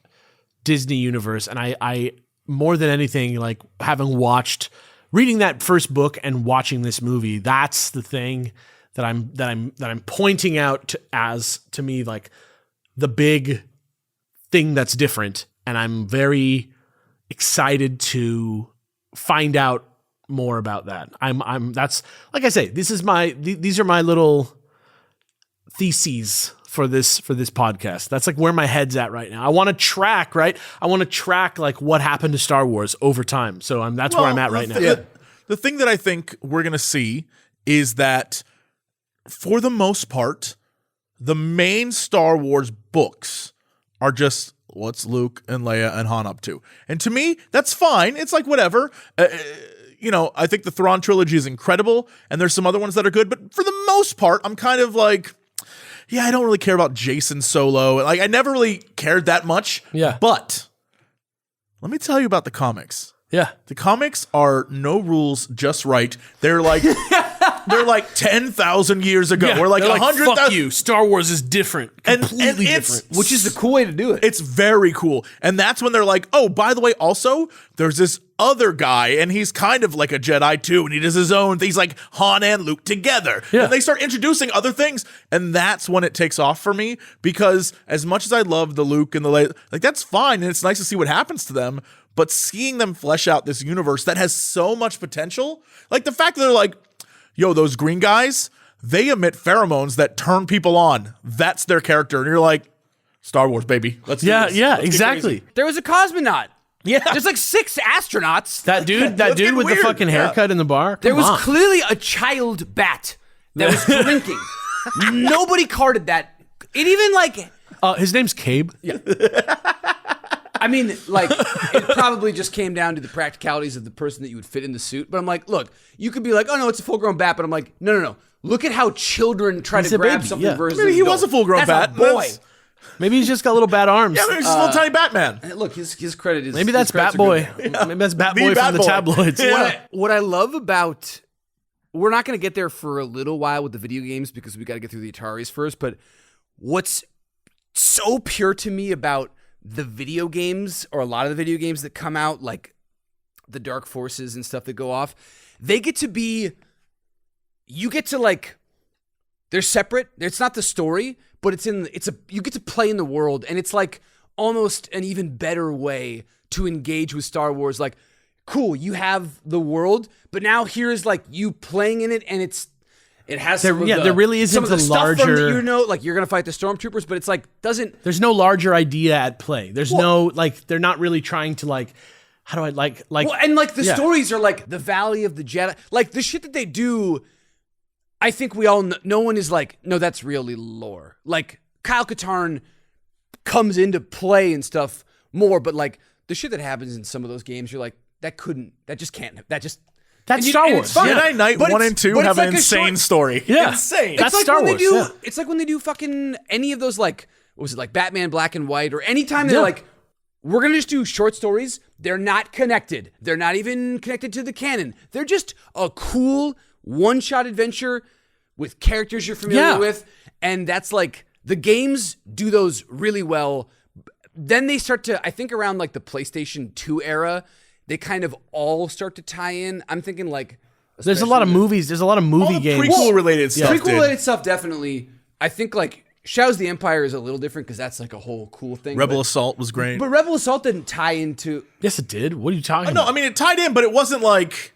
Disney universe. And I more than anything, like reading that first book and watching this movie, that's the thing that I'm pointing out to me like the big thing that's different, and I'm very excited to find out more about that. I'm that's like I say, these are my little theses for this podcast. That's like where my head's at right now. I want to track, like what happened to Star Wars over time. So that's where I'm at right now. The thing that I think we're going to see is that for the most part, the main Star Wars books are just what's Luke and Leia and Han up to. And to me, that's fine. It's like whatever. I think the Thrawn trilogy is incredible and there's some other ones that are good, but for the most part, I'm kind of like, yeah, I don't really care about Jason Solo. Like, I never really cared that much. Yeah. But let me tell you about the comics. Yeah. The comics are no rules, just right. They're like 10,000 years ago. Yeah, we're like 100,000. Fuck you. Star Wars is different. Completely different. Which is the cool way to do it. It's very cool. And that's when they're like, oh, by the way, also, there's this other guy, and he's kind of like a Jedi too, and he does his own things like Han and Luke together. Yeah. And they start introducing other things, and that's when it takes off for me, because as much as I love the Luke and the Leia, like that's fine, and it's nice to see what happens to them, but seeing them flesh out this universe that has so much potential, like the fact that they're like, yo, those green guys, they emit pheromones that turn people on. That's their character. And you're like, Star Wars, baby. Let's do this. Yeah, Let's get exactly. crazy. There was a cosmonaut. Yeah. There's like 6 astronauts. That dude getting with weird. the fucking haircut in the bar. There Come was on. clearly a child bat that was drinking. Nobody carded that. It even like... his name's Cabe. Yeah. I mean, like, it probably just came down to the practicalities of the person that you would fit in the suit. But I'm like, look, you could be like, oh, no, it's a full-grown bat. But I'm like, no. Look at how children try He's to a grab baby, something yeah. versus Maybe he adult. was a full-grown That's bat. a boy. Maybe he's just got little bat arms. Yeah, maybe he's just a little tiny Batman. Look, his credit is... Maybe that's his credits Bat are Boy. good. Maybe that's Bat The Boy Bat from the Boy. tabloids. Yeah. What I love about... We're not going to get there for a little while with the video games because we got to get through the Ataris first, but what's so pure to me about the video games, or a lot of the video games that come out, like the Dark Forces and stuff that go off, they get to be... You get to like... They're separate. It's not the story, but you get to play in the world, and it's like almost an even better way to engage with Star Wars. Like, cool, you have the world, but now here's like you playing in it, and it has There really isn't some of the a stuff from larger- that, like you're gonna fight the stormtroopers, but it's like doesn't. There's no larger idea at play. There's no like they're not really trying to like how do I like Well, and like the yeah. stories are like the Valley of the Jedi, like the shit that they do. I think we all know, no one is like, no, that's really lore. Like Kyle Katarn comes into play and stuff more, but like the shit that happens in some of those games, you're like, that just can't, That's And Star and Wars. it's fun. Jedi Knight But 1 it's- and 2 but it's have like an a insane short- story. Yeah. Insane. That's it's like Star when Wars, They do, yeah. It's like when they do fucking any of those, like, what was it, like Batman Black and White, or anytime they're Yeah. like, we're going to just do short stories. They're not connected. They're not even connected to the canon. They're just a cool one-shot adventure with characters you're familiar Yeah. with. And that's like, the games do those really well. Then they start to, I think around like the PlayStation 2 era, they kind of all start to tie in. I'm thinking like, There's a lot of movies. There's a lot of movie All the games. prequel-related stuff, Prequel dude. related stuff, definitely. I think like Shadows of the Empire is a little different because that's like a whole cool thing. Rebel Assault was great. But Rebel Assault didn't tie into. Yes, it did. What are you talking No, about? I mean, it tied in, but it wasn't like...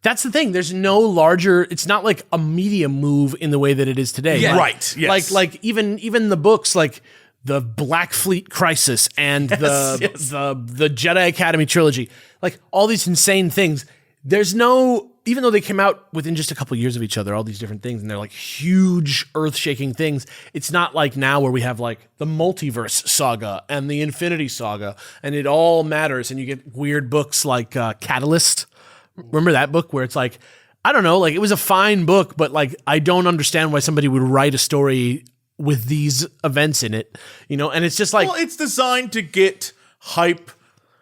That's the thing. There's no larger. It's not like a media move in the way that it is today. Yeah. Like- Right, yes. Like even the books like the Black Fleet Crisis and the Jedi Academy trilogy, like all these insane things. There's no, even though they came out within just a couple years of each other, all these different things, and they're like huge, earth-shaking things. It's not like now where we have like the multiverse saga and the Infinity Saga, and it all matters, and you get weird books like Catalyst. Remember that book where it's like, I don't know, like it was a fine book, but like I don't understand why somebody would write a story with these events in it, you know? And it's just like, Well, it's designed to get hype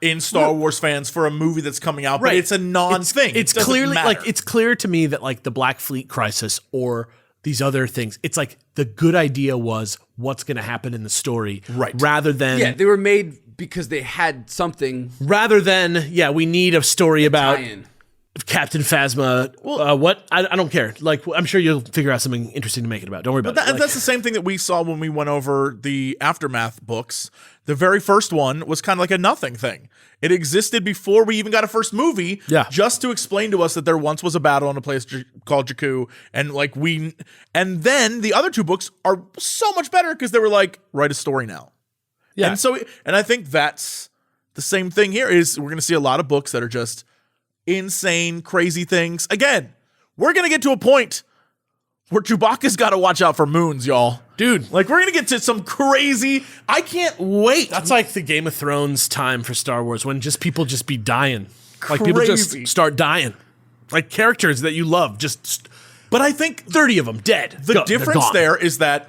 in Star Wars fans for a movie that's coming out, but Right. it's a non-thing. It's It doesn't clearly matter. like it's clear to me that like the Black Fleet Crisis or these other things, it's like the good idea was what's going to happen in the story, Right. Rather than Yeah, they were made because they had something we need a story about tie-in. Captain Phasma. What I don't care. Like I'm sure you'll figure out something interesting to make it about. Don't worry about it. Like, That's the same thing that we saw when we went over the Aftermath books. The very first one was kind of like a nothing thing. It existed before we even got a first movie, Yeah. just to explain to us that there once was a battle on a place called Jakku, and then the other two books are so much better because they were like, write a story now. yeah. And I think that's the same thing here. Is we're going to see a lot of books that are just insane, crazy things. Again, we're going to get to a point where Chewbacca's got to watch out for moons, y'all. Dude, Like, we're going to get to some crazy... I can't wait. that's like the Game of Thrones time for Star Wars when just people just be dying. Like people Crazy. just start dying. Like characters that you love, just But I think 30 of them dead. the difference there is that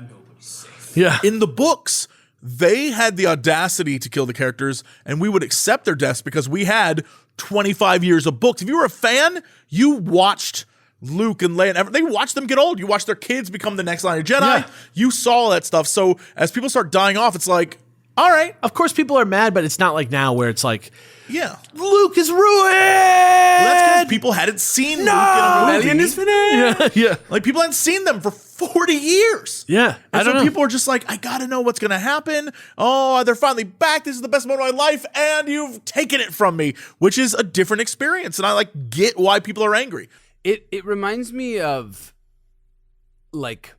Yeah. in the books, they had the audacity to kill the characters, and we would accept their deaths because we had 25 years of books. If you were a fan, you watched Luke and Leia, and they watched them get old. You watched their kids become the next line of Jedi. Yeah. You saw all that stuff. So as people start dying off, it's like, all right, Of course, people are mad, but it's not like now where it's like, yeah. Luke is ruined. That's because people hadn't seen Luke in a movie. Rebellion is finished. Yeah. Like, people hadn't seen them for 40 years. Yeah. I And don't so know. people are just like, I gotta know what's gonna happen. Oh, they're finally back. This is the best moment of my life, and you've taken it from me, which is a different experience. And I like get why people are angry. It reminds me of like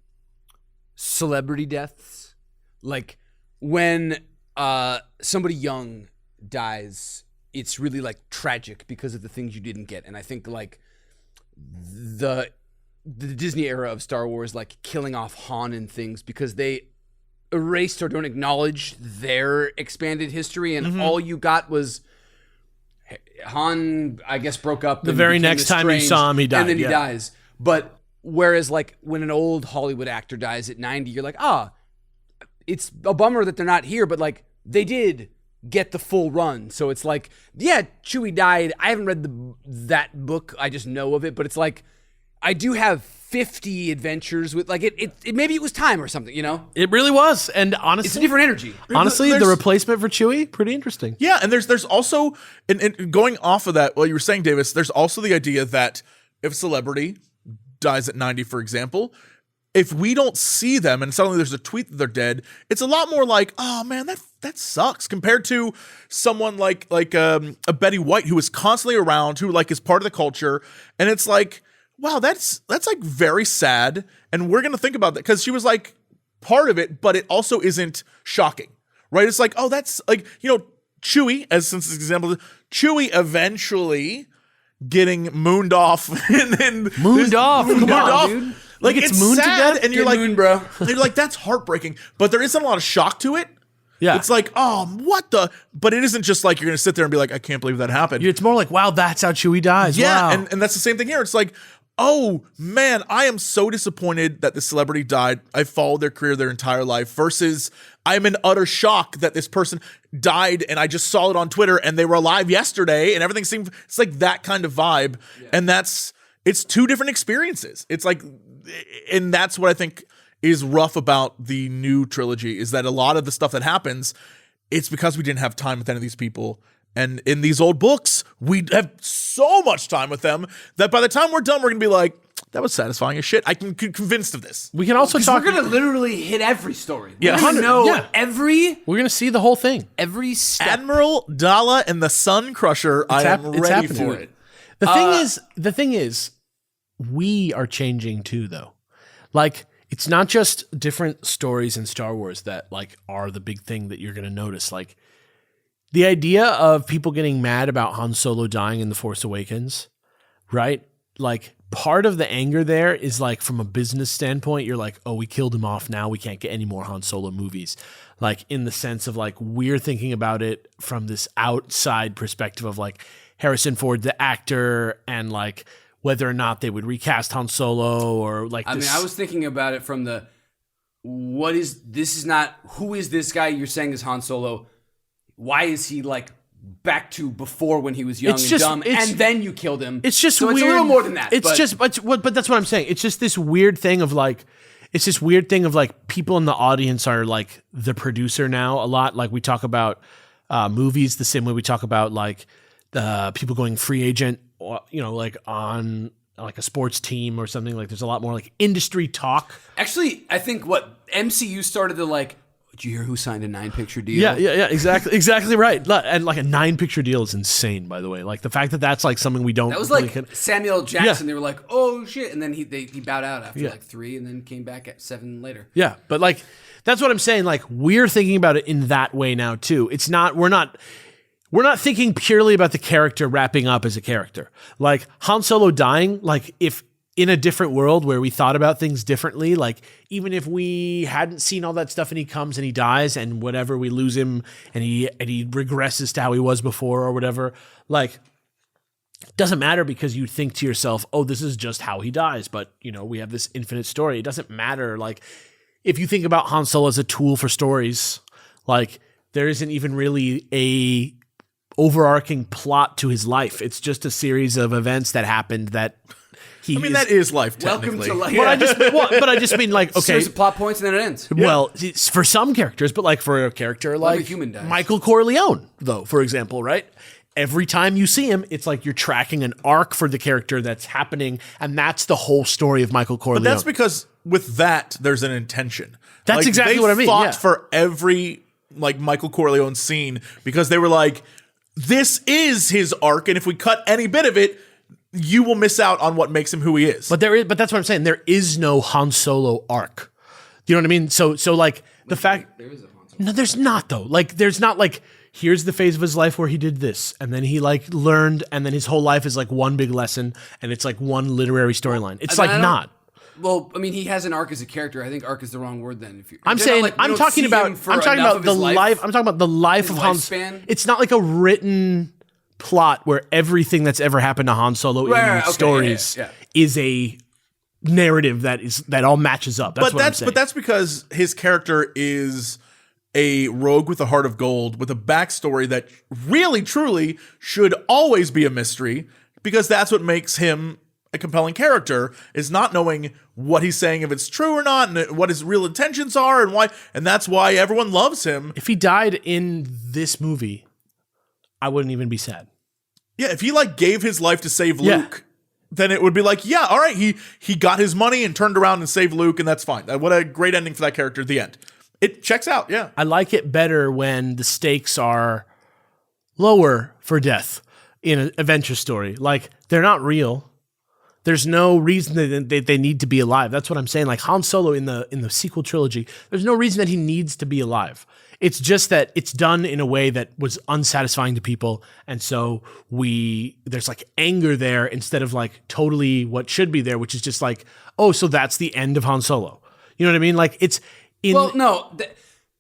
celebrity deaths. Like when somebody young dies, it's really like tragic because of the things you didn't get. And I think like the Disney era of Star Wars, like killing off Han and things because they erased or don't acknowledge their expanded history, and all you got was Han, I guess, broke up. The and very became next time you estranged, saw him, he died, and then he yeah. dies. But whereas, like, when an old Hollywood actor dies at 90, you're like, it's a bummer that they're not here, but like they did get the full run. So it's like, yeah, Chewie died. I haven't read that book. I just know of it, but it's like I do have 50 adventures with like it maybe it was time or something, you know? It really was. And honestly, It's a different energy. honestly, the There's- replacement for Chewie, pretty interesting. Yeah, and there's also, and going off of that, what you were saying, Davis, there's also the idea that if a celebrity dies at 90, for example, if we don't see them and suddenly there's a tweet that they're dead, it's a lot more like, oh man, that sucks, compared to someone like a Betty White who is constantly around, who like is part of the culture, and it's like, wow, that's like very sad, and we're gonna think about that because she was like part of it, but it also isn't shocking, right? It's like, oh, that's like, you know, Chewie, as since this example, Chewie eventually getting mooned off and Mooned off. Come on, dude. Like He gets it's mooned to sad, death? and you're Get like, mooned, bro. and you're like, that's heartbreaking, but there isn't a lot of shock to it Yeah. It's like, oh, what the? But it isn't just like you're going to sit there and be like, I can't believe that happened. It's more like, wow, that's how Chewie dies. Yeah, Wow. and that's the same thing here. It's like, oh man, I am so disappointed that this celebrity died. I followed their career their entire life versus I'm in utter shock that this person died and I just saw it on Twitter and they were alive yesterday and everything seemed, it's like that kind of vibe. Yeah. And it's two different experiences. It's like, and that's what I think is rough about the new trilogy is that a lot of the stuff that happens, it's because we didn't have time with any of these people. And in these old books, we have so much time with them that by the time we're done, we're going to be like, that was satisfying as shit. I can be convinced of this. We can also talk. We're going to literally hit every story. Yeah. We're going to know We're going to see the whole thing. every step. Admiral Dala and the Sun Crusher, I am ready for it. The thing is, we are changing too, though. Like, it's not just different stories in Star Wars that like are the big thing that you're going to notice. Like, the idea of people getting mad about Han Solo dying in The Force Awakens, right? Like, part of the anger there is like from a business standpoint, you're like, oh, we killed him off. Now we can't get any more Han Solo movies. Like, in the sense of like, we're thinking about it from this outside perspective of like Harrison Ford, the actor, and like whether or not they would recast Han Solo or like I mean, I was thinking about it from the, who is this guy you're saying is Han Solo? Why is he like back to before when he was young and dumb, and then you killed him? It's just so weird. It's a little more than that. But that's what I'm saying. It's just this weird thing of like, people in the audience are like the producer now a lot. Like we talk about movies the same way we talk about like people going free agent, you know, like on like a sports team or something. Like there's a lot more like industry talk. Actually, I think what MCU started to like. Did you hear who signed a 9-picture deal? Yeah, exactly right. And like a 9-picture deal is insane, by the way. Like the fact that that's like something we don't. That was like really Samuel Jackson. Yeah. They were like, oh shit, and then he bowed out after like 3, and then came back at 7 later. Yeah, but like that's what I'm saying. Like we're thinking about it in that way now too. It's not. We're not thinking purely about the character wrapping up as a character. Like Han Solo dying. Like if in a different world where we thought about things differently, like even if we hadn't seen all that stuff and he comes and he dies and whatever, we lose him and he regresses to how he was before or whatever, like doesn't matter because you think to yourself, oh, this is just how he dies. But you know, we have this infinite story. It doesn't matter. Like if you think about Han Solo as a tool for stories, like there isn't even really a overarching plot to his life. It's just a series of events that happened that that is life, technically. Welcome to life. But I just mean like, okay. Series of plot points and then it ends. Well, it's for some characters, but like for a character like a human dies. Michael Corleone, though, for example, right? Every time you see him, it's like you're tracking an arc for the character that's happening, and that's the whole story of Michael Corleone. But that's because with that, there's an intention. That's like, exactly what I mean. They fought for every like Michael Corleone scene because they were like, this is his arc, and if we cut any bit of it, you will miss out on what makes him who he is. But that's what I'm saying. There is no Han Solo arc. You know what I mean? So like the fact there is a Han Solo. No, there's not though. Like there's not like here's the phase of his life where he did this and then he like learned and then his whole life is like one big lesson and it's like one literary storyline. It's like not. Well, I mean, he has an arc as a character. I think arc is the wrong word then. I'm talking about the life. I'm talking about the life of Han. It's not like a written plot where everything that's ever happened to Han Solo in stories is a narrative that all matches up. That's what I'm saying. But that's because his character is a rogue with a heart of gold with a backstory that really, truly should always be a mystery because that's what makes him a compelling character is not knowing what he's saying, if it's true or not, and what his real intentions are and why. And that's why everyone loves him. If he died in this movie, I wouldn't even be sad. Yeah, if he like gave his life to save Luke, then it would be like, yeah, all right, he got his money and turned around and saved Luke, and that's fine. What a great ending for that character at the end. It checks out, yeah. I like it better when the stakes are lower for death in an adventure story. Like, they're not real. There's no reason that they need to be alive. That's what I'm saying. Like Han Solo in the sequel trilogy, there's no reason that he needs to be alive. It's just that it's done in a way that was unsatisfying to people. And so there's like anger there instead of like totally what should be there, which is just like, oh, so that's the end of Han Solo. You know what I mean? Like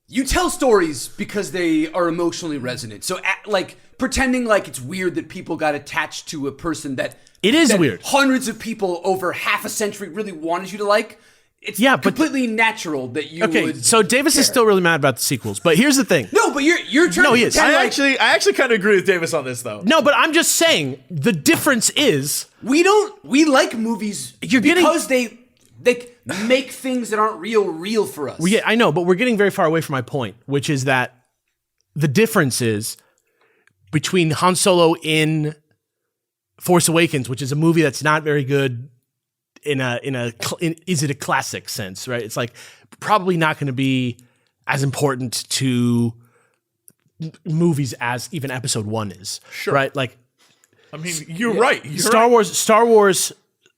you tell stories because they are emotionally resonant. So, like, pretending like it's weird that people got attached to a person that is weird. Hundreds of people over half a century really wanted you to like. It's completely natural that you would so Davis care. is still really mad about the sequels, but here's the thing. No, but you're trying to he is. I actually kind of agree with Davis on this, though. No, but I'm just saying the difference is we like movies because they make things that aren't real for us. I know, but we're getting very far away from my point, which is that the difference is between Han Solo in Force Awakens, which is a movie that's not very good in is it a classic sense, right? It's like probably not going to be as important to movies as even Episode 1 is, right? Like, I mean, you're right. Star Wars,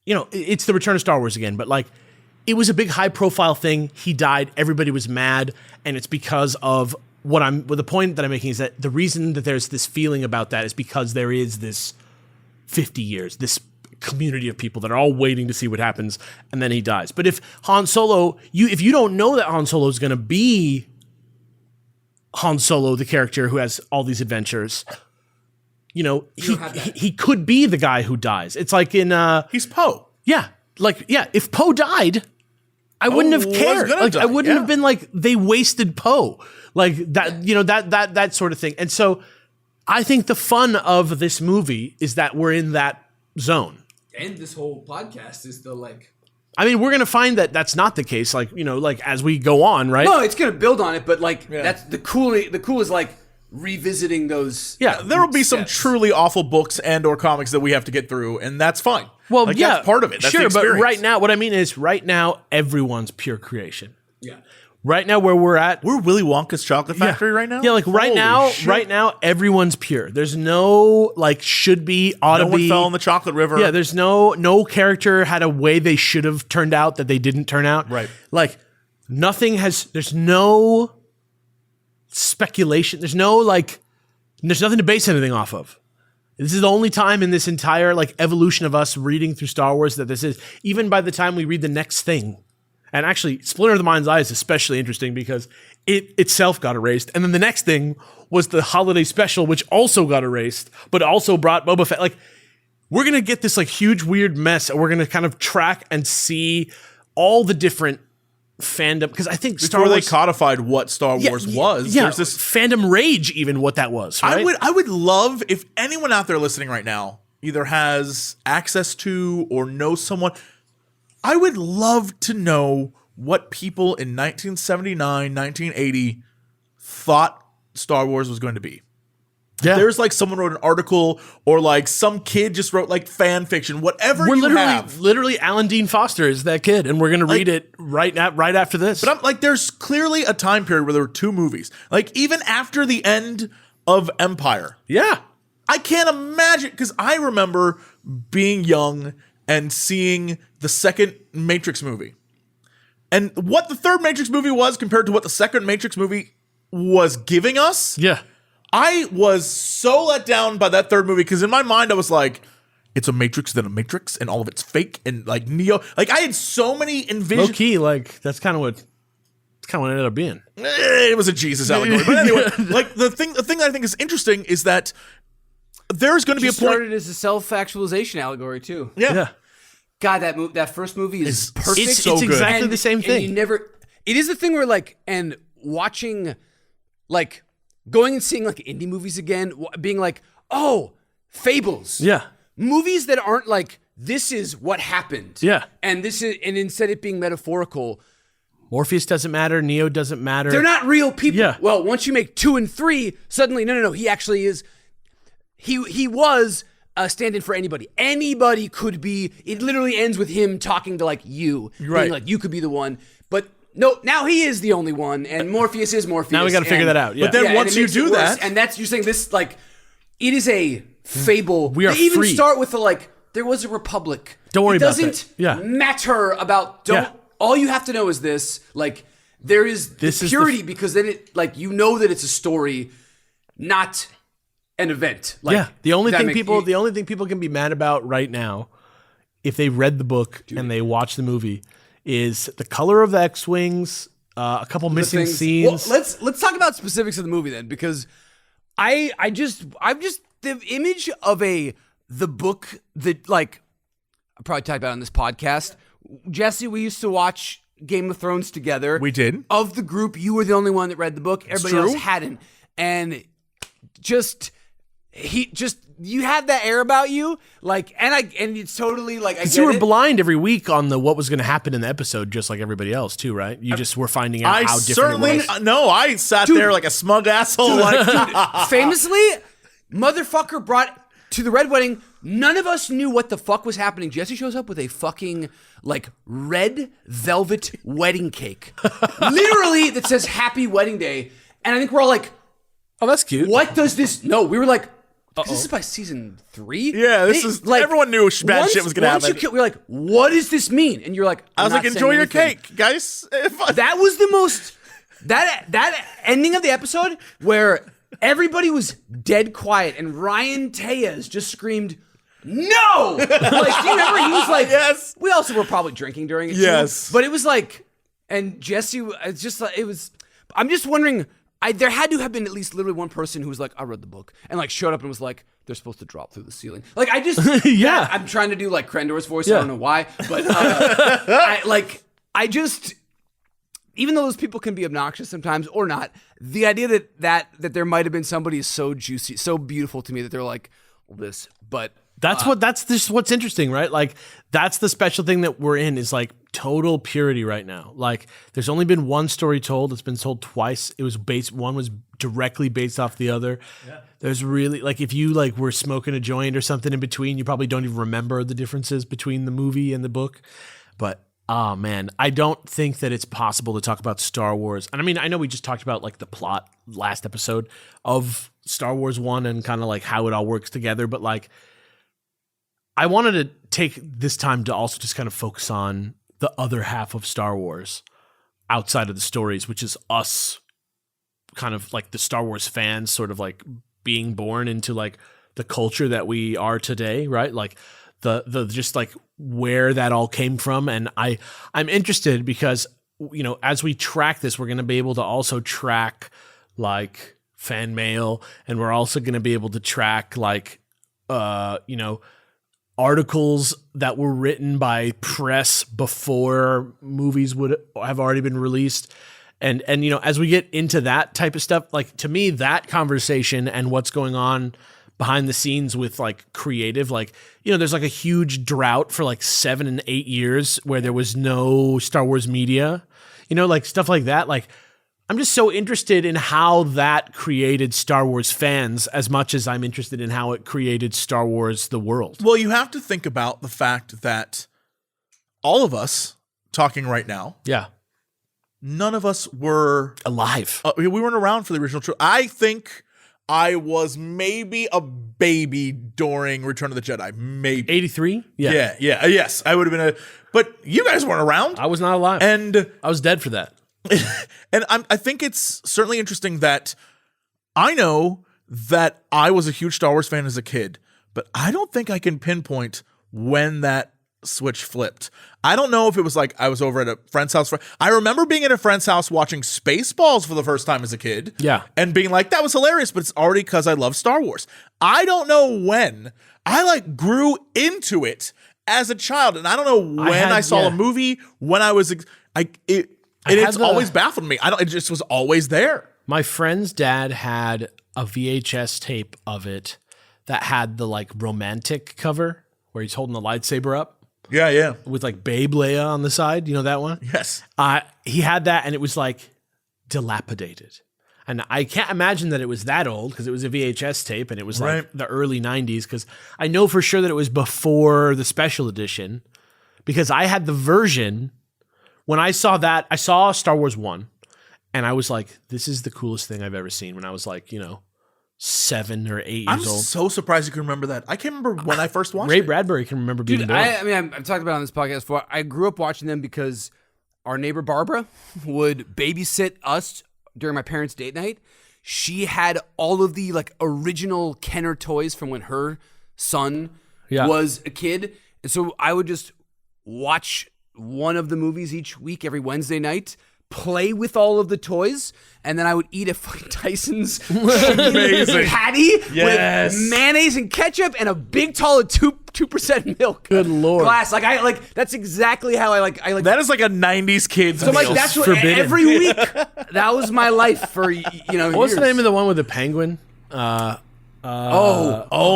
you know, it's the return of Star Wars again, but like, it was a big high profile thing. He died. Everybody was mad. And it's because of the point that I'm making is that the reason that there's this feeling about that is because there is this 50 years, this community of people that are all waiting to see what happens, and then he dies. But if Han Solo, if you don't know that Han Solo is going to be Han Solo, the character who has all these adventures, you know, he could be the guy who dies. It's like in he's Poe. Yeah. Like, yeah, if Poe died, I wouldn't have cared. Like, I wouldn't have been like, they wasted Poe. Like that, you know, that sort of thing. And so I think the fun of this movie is that we're in that zone. And this whole podcast is the like. I mean, we're going to find that that's not the case, like, you know, like as we go on, right? No, it's going to build on it, but like, that's the cool is like revisiting those. Yeah, there will be some truly awful books and or comics that we have to get through, and that's fine. Well, like, yeah, that's part of it. That's sure, the but experience. right now, what I mean is right now, everyone's pure creation. Yeah. Right now, where we're at, we're Willy Wonka's chocolate factory right now. Yeah, like right Holy now, everyone's pure. There's no like should be, ought to be. No one fell in the chocolate river. Yeah, there's no character had a way they should have turned out that they didn't turn out. Right. Like there's no speculation. There's nothing to base anything off of. This is the only time in this entire like evolution of us reading through Star Wars that this is. Even by the time we read the next thing. And actually, Splinter of the Mind's Eye is especially interesting because it itself got erased. And then the next thing was the holiday special, which also got erased, but also brought Boba Fett. Like, we're going to get this like huge, weird mess, and we're going to kind of track and see all the different fandom. Because I think Star Wars... Before they codified what Star Wars was, yeah, there's this... fandom rage, even what that was, right? I would love, if anyone out there listening right now either has access to or knows someone... I would love to know what people in 1979, 1980 thought Star Wars was going to be. Yeah. There's like someone wrote an article or like some kid just wrote like fan fiction, whatever literally Alan Dean Foster is that kid, and we're going to read it right after this. But I'm like, there's clearly a time period where there were two movies. Like even after the end of Empire. Yeah. I can't imagine, because I remember being young and seeing the second Matrix movie. And what the third Matrix movie was compared to what the second Matrix movie was giving us. Yeah. I was so let down by that third movie because in my mind I was like, it's a Matrix then a Matrix and all of it's fake and like Neo. Like I had so many envisions. Low key, like that's kind of what it ended up being. It was a Jesus allegory. But anyway, like the thing that I think is interesting is that there's going to be a point. Started as a self-actualization allegory too. Yeah. God, that first movie is perfect. It's exactly the same thing. It is the thing where like, and watching, like, going and seeing like indie movies again, being like, oh, fables. Yeah. Movies that aren't like, this is what happened. Yeah. And instead it being metaphorical. Morpheus doesn't matter. Neo doesn't matter. They're not real people. Yeah. Well, once you make 2 and 3, suddenly, no, he actually is. He was a stand-in for anybody. Anybody could be. It literally ends with him talking to like you, right? Being like you could be the one, but no. Now he is the only one, and Morpheus is Morpheus. Now we got to figure that out. Yeah. But then once you do that, and that's you're saying this like it is a fable. We are they even free. start with the like there was a republic. Don't worry about that. It doesn't matter about. Don't. Yeah. All you have to know is this. Like there is this purity because then it like you know that it's a story, not an event. Like, yeah, the only thing people can be mad about right now, if they read the book and they watch the movie, is the color of the X-wings, a couple missing Things. scenes. Well, let's talk about specifics of the movie then, because I'm just the image of the book that, like, I probably talked about on this podcast. Jesse, we used to watch Game of Thrones together. We did. Of the group, you were the only one that read the book. Everybody else hadn't. And you had that air about you, like, and it's totally like, I get you were it. blind every week on what was going to happen in the episode, just like everybody else too, right? You just were finding out how different it was. No, I sat there like a smug asshole. Famously, motherfucker brought to the Red Wedding. None of us knew what the fuck was happening. Jesse shows up with a fucking, like, red velvet wedding cake. Literally, that says Happy Wedding Day. And I think we're all like, Oh, that's cute. what does this... No, we were like, this is by season 3? Yeah, this is... Like, everyone knew bad shit was going to happen. We were like, what does this mean? And you're like... I was like, enjoy your cake, guys. That was the most... That ending of the episode where everybody was dead quiet and Ryan Tellez just screamed, no! Like, do you remember? He was like... Yes. We also were probably drinking during it, yes. too. But it was like... And Jesse, it's just like... It was... I'm just wondering... there had to have been at least literally one person who was like, I read the book, and like showed up and was like, they're supposed to drop through the ceiling. Like, I just, Yeah. I'm trying to do like Krendor's voice. Yeah. I don't know why, but even though those people can be obnoxious sometimes or not, the idea that there might have been somebody so juicy, so beautiful to me that they're like, well, this, but. That's just what's interesting, right? Like, that's the special thing that we're in, is like total purity right now. Like, there's only been one story told. It's been told twice. One was directly based off the other. Yeah. There's really, like, if you like were smoking a joint or something in between, you probably don't even remember the differences between the movie and the book. But oh man, I don't think that it's possible to talk about Star Wars. And I mean, I know we just talked about like the plot last episode of Star Wars 1 and kind of like how it all works together, but like, I wanted to take this time to also just kind of focus on the other half of Star Wars outside of the stories, which is us kind of like the Star Wars fans sort of like being born into like the culture that we are today, right? Like the just like where that all came from. And I'm interested because, you know, as we track this, we're going to be able to also track like fan mail, and we're also going to be able to track like, you know, articles that were written by press before movies would have already been released. And you know, as we get into that type of stuff, like to me, that conversation and what's going on behind the scenes with like creative, like, you know, there's like a huge drought for like 7 and 8 years where there was no Star Wars media, you know, like stuff like that. Like, I'm just so interested in how that created Star Wars fans as much as I'm interested in how it created Star Wars, the world. Well, you have to think about the fact that all of us talking right now, Yeah. none of us were Alive. we weren't around for the original trilogy. I think I was maybe a baby during Return of the Jedi. Maybe 83? Yeah. Yes, I would have been but you guys weren't around. I was not alive. And I was dead for that. and I think it's certainly interesting that I know that I was a huge Star Wars fan as a kid, but I don't think I can pinpoint when that switch flipped. I don't know if it was like I was over at a friend's house. I remember being at a friend's house watching Spaceballs for the first time as a kid. Yeah. And being like, that was hilarious, but it's already because I love Star Wars. I don't know when I like grew into it as a child. And I don't know when I saw a movie, when I was, it's always baffled me. It just was always there. My friend's dad had a VHS tape of it that had the like romantic cover where he's holding the lightsaber up. Yeah. With like Babe Leia on the side. You know that one? Yes. He had that and it was like dilapidated. And I can't imagine that it was that old because it was a VHS tape and it was like the early 90s, because I know for sure that it was before the special edition, because I had the version. When I saw that, I saw Star Wars 1 and I was like, this is the coolest thing I've ever seen when I was like, you know, 7 or 8 years I'm old. I'm so surprised you can remember that. I can't remember when I first watched Ray it. Bradbury can remember being born. I mean, I've talked about it on this podcast before. I grew up watching them because our neighbor Barbara would babysit us during my parents' date night. She had all of the like original Kenner toys from when her son was a kid. And so I would just watch one of the movies each week, every Wednesday night, play with all of the toys, and then I would eat a fucking Tyson's Amazing. patty Yes. with mayonnaise and ketchup and a big tall of 2% milk. Good Lord. Glass. That's exactly how I like. That is like a 90s kids So meal. that's what forbidden. every week. That was my life for What's the name of the one with the penguin? Oh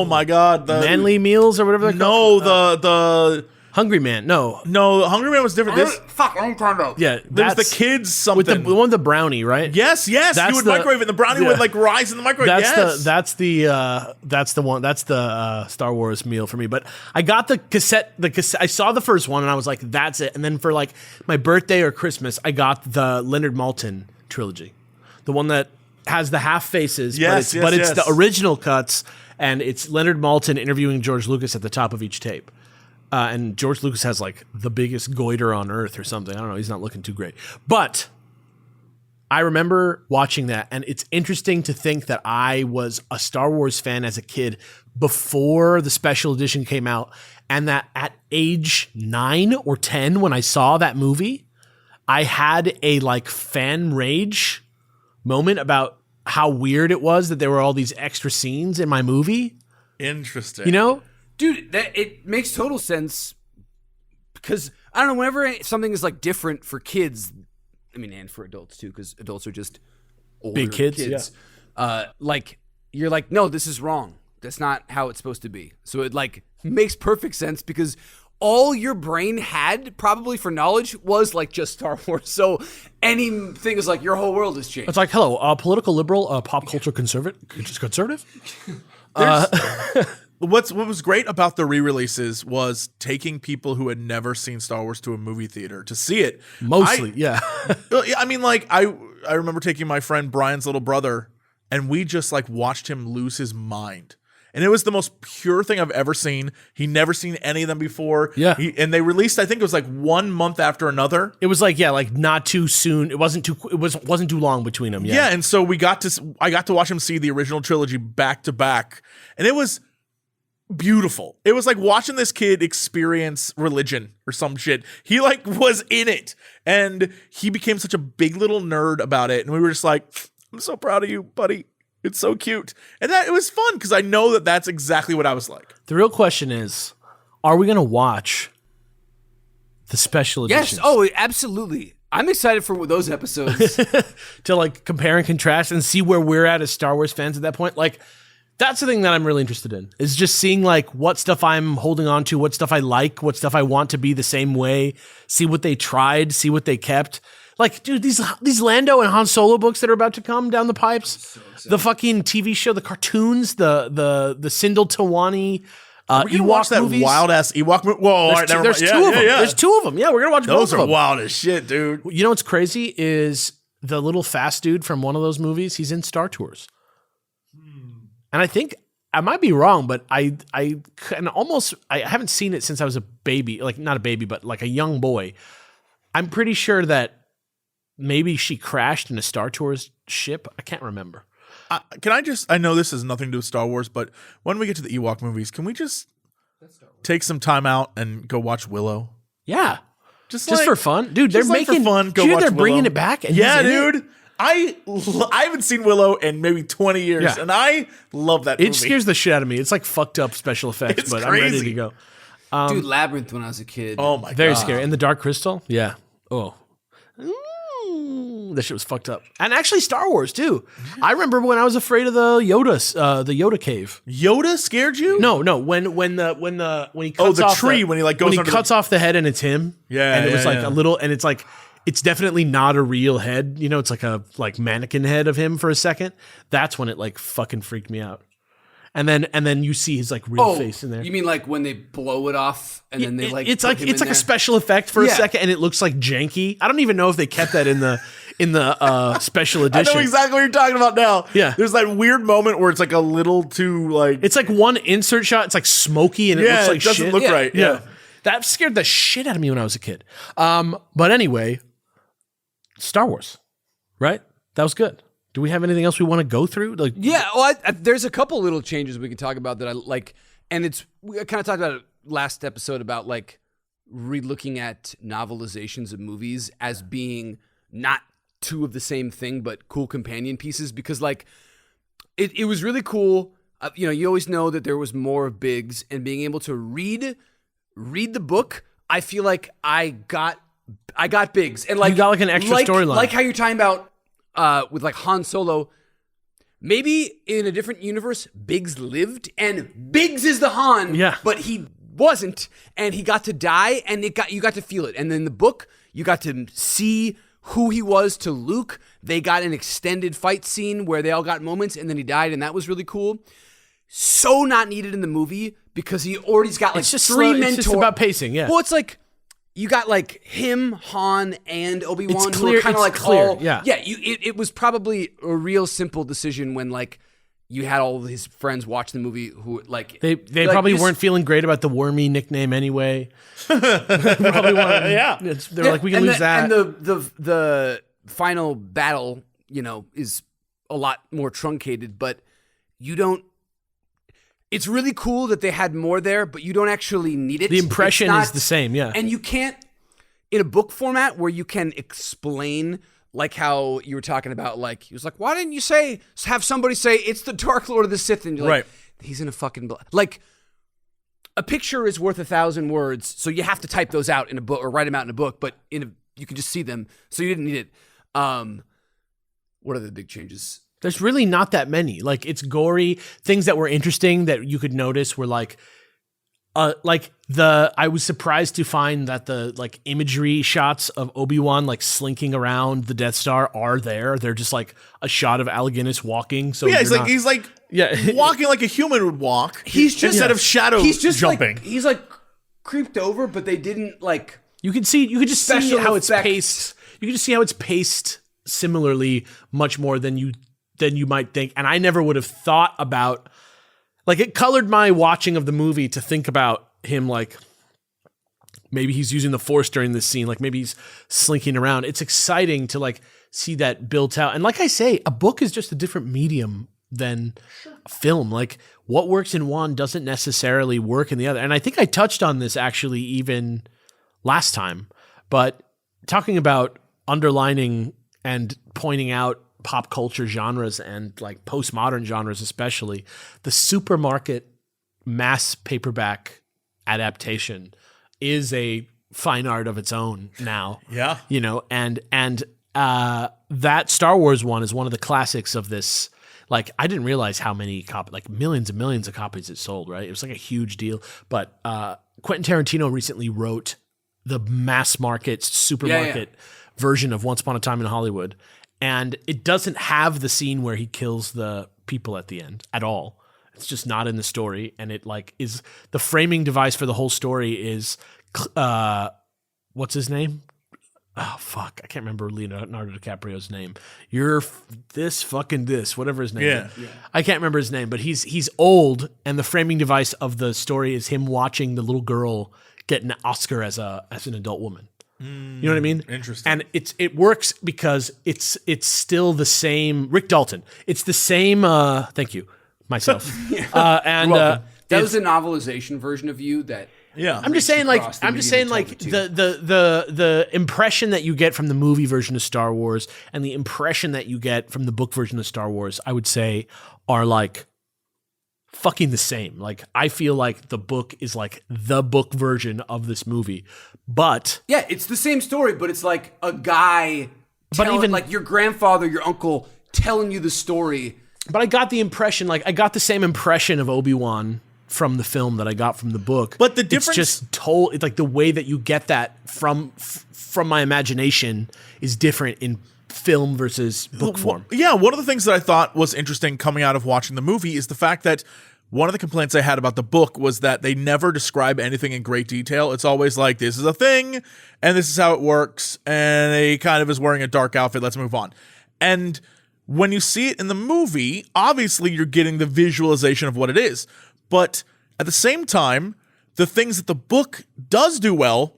my God. The Manly Meals or whatever they're called? No, the Hungry Man. No. Hungry Man was different. This Fuck, I'm talking about. Yeah. there's the that's kids something. with the one with the brownie, right? Yes, That's you would the- microwave it and the brownie would like rise in the microwave. That's the one. That's the Star Wars meal for me. But I got the cassette. I saw the first one and I was like, that's it. And then for like my birthday or Christmas, I got the Leonard Maltin trilogy, the one that has the half faces. Yes, but it's yes. the original cuts, and it's Leonard Maltin interviewing George Lucas at the top of each tape. And George Lucas has like the biggest goiter on earth or something. I don't know. He's not looking too great. But I remember watching that, and it's interesting to think that I was a Star Wars fan as a kid before the special edition came out, and that at age 9 or 10 when I saw that movie, I had a like fan rage moment about how weird it was that there were all these extra scenes in my movie. Interesting. You know? Dude, it makes total sense because I don't know. Whenever something is like different for kids, I mean, and for adults too, because adults are just older Big kids. Like you're like, no, this is wrong. That's not how it's supposed to be. So it like makes perfect sense because all your brain had probably for knowledge was like just Star Wars. So anything is like your whole world has changed. It's like, hello, political liberal, pop culture conservative. What was great about the re-releases was taking people who had never seen Star Wars to a movie theater to see it. Mostly, yeah. I mean, like I remember taking my friend Brian's little brother, and we just like watched him lose his mind. And it was the most pure thing I've ever seen. He never seen any of them before. Yeah. And they released, I think it was like 1 month after another. It was like, yeah, like not too soon. It wasn't too long between them. Yeah. And so I got to watch him see the original trilogy back to back, and it was beautiful. It was like watching this kid experience religion or some shit. He like was in it, and he became such a big little nerd about it. And we were just like, I'm so proud of you, buddy. It's so cute. And that it was fun because I know that that's exactly what I was like. The real question is, are we going to watch the special editions? Yes. Oh, absolutely. I'm excited for those episodes. To like compare and contrast and see where we're at as Star Wars fans at that point. Like, that's the thing that I'm really interested in, is just seeing like what stuff I'm holding on to, what stuff I like, what stuff I want to be the same way, see what they tried, see what they kept. Like, dude, these Lando and Han Solo books that are about to come down the pipes, the fucking TV show, the cartoons, the Sindel Tawani We're gonna watch that movies. wild ass Ewok movie. Whoa, all right, never There's mind. two of them. Yeah. There's two of them. Yeah, we're gonna watch Those both of are them. wild as shit, dude. You know what's crazy is the little fast dude from one of those movies. He's in Star Tours, and I think I might be wrong, but I can almost I haven't seen it since I was a baby, like not a baby, but like a young boy. I'm pretty sure that maybe she crashed in a Star Tours ship. I can't remember. I know this has nothing to do with Star Wars, but when we get to the Ewok movies, can we just take some time out and go watch Willow? Yeah, Just for fun, dude. They're just like for making fun. Go dude, watch they're bringing Willow. it back. And Yeah, he's in it? dude. I haven't seen Willow in maybe 20 years, Yeah. and I love that movie. It scares the shit out of me. It's like fucked up special effects, It's but I'm ready crazy. to go. Dude, Labyrinth when I was a kid. Oh my Very god. scary. And the Dark Crystal? Yeah. Oh. That shit was fucked up. And actually Star Wars too. I remember when I was afraid of the Yoda cave. Yoda scared you? No, when he cuts Oh, the off tree, when he, like, goes when he under cuts off the head and it's him. Yeah, And it was yeah, like yeah. a little, and it's like, it's definitely not a real head. You know, it's like a mannequin head of him for a second. That's when it like fucking freaked me out. And then you see his like real face in there. You mean like when they blow it off and then they like it's put like him it's in like a there? special effect for a Yeah. second, and it looks like janky. I don't even know if they kept that in the special I edition. know exactly what you're talking about now. Yeah. There's that weird moment where it's like a little too like It's like one insert shot. It's like smoky, and it looks like it doesn't shit. look Yeah. right. Yeah. That scared the shit out of me when I was a kid. But anyway, Star Wars, right? That was good. Do we have anything else we want to go through? Like, Yeah, well, there's a couple little changes we can talk about that I like, and we kind of talked about it last episode about like re-looking at novelizations of movies as being not two of the same thing, but cool companion pieces, because like it was really cool. You always know that there was more of Biggs, and being able to read the book, I feel like I got Biggs, and like you got like an extra storyline, like how you're talking about with like Han Solo. Maybe in a different universe, Biggs lived, and Biggs is the Han, but he wasn't, and he got to die, and you got to feel it. And then the book, you got to see who he was to Luke. They got an extended fight scene where they all got moments, and then he died, and that was really cool. So not needed in the movie because he already's got like three mentors. It's just about pacing, yeah. Well, it's like you got like him, Han, and Obi-Wan. It's clear. Kind of like clear. all, yeah. It was probably a real simple decision when like you had all of his friends watch the movie who like they like, probably weren't feeling great about the Wormy nickname anyway. Probably wanted, they're like, we can lose that. And the final battle, is a lot more truncated, but you don't. It's really cool that they had more there, but you don't actually need it. The impression is the same, yeah. And you can't, in a book format where you can explain, like how you were talking about, like, he was like, why didn't you have somebody say, it's the Dark Lord of the Sith? And you're like, he's in a fucking, like, a picture is worth 1,000 words, so you have to type those out in a book, or write them out in a book, but you can just see them, so you didn't need it. What are the big changes? There's really not that many. Like, it's gory. Things that were interesting that you could notice were like I was surprised to find that the like imagery shots of Obi-Wan like slinking around the Death Star are there. They're just like a shot of Alec Guinness walking. So he's like walking like a human would walk. He's just instead of shadow he's just jumping. Like, he's like creeped over, but they didn't like. You could just see how it's effects. paced. You can just see how it's paced similarly, much more than you might think. And I never would have thought about, like, it colored my watching of the movie to think about him, like, maybe he's using the Force during this scene, like maybe he's slinking around. It's exciting to like see that built out. And like I say, a book is just a different medium than a film. Like, what works in one doesn't necessarily work in the other. And I think I touched on this actually even last time, but talking about underlining and pointing out pop culture genres and like postmodern genres, especially the supermarket mass paperback adaptation is a fine art of its own now. Yeah. And that Star Wars one is one of the classics of this. Like, I didn't realize how many like millions and millions of copies it sold, right? It was like a huge deal. But Quentin Tarantino recently wrote the mass market supermarket version of Once Upon a Time in Hollywood. And it doesn't have the scene where he kills the people at the end at all. It's just not in the story. And it like is the framing device for the whole story is, what's his name? Oh, fuck. I can't remember Leonardo DiCaprio's name. Whatever his name is. Yeah. I can't remember his name, but he's old. And the framing device of the story is him watching the little girl get an Oscar as an adult woman. You know what I mean? Interesting. And it works because it's still the same Rick Dalton. It's the same. Thank you, myself. And that was a novelization version of you that. Yeah, I'm just saying, like the impression that you get from the movie version of Star Wars and the impression that you get from the book version of Star Wars, I would say, are like fucking the same. Like, I feel like the book is like the book version of this movie, but yeah, it's the same story, but it's like a guy, even like your grandfather, your uncle telling you the story. But I got the impression, like I got the same impression of Obi-Wan from the film that I got from the book. But the difference, it's just told, it's like the way that you get that from my imagination is different in film versus book form. Yeah, one of the things that I thought was interesting coming out of watching the movie is the fact that one of the complaints I had about the book was that they never describe anything in great detail. It's always like, this is a thing, and this is how it works, and he kind of is wearing a dark outfit, let's move on. And when you see it in the movie, obviously you're getting the visualization of what it is. But at the same time, the things that the book does do well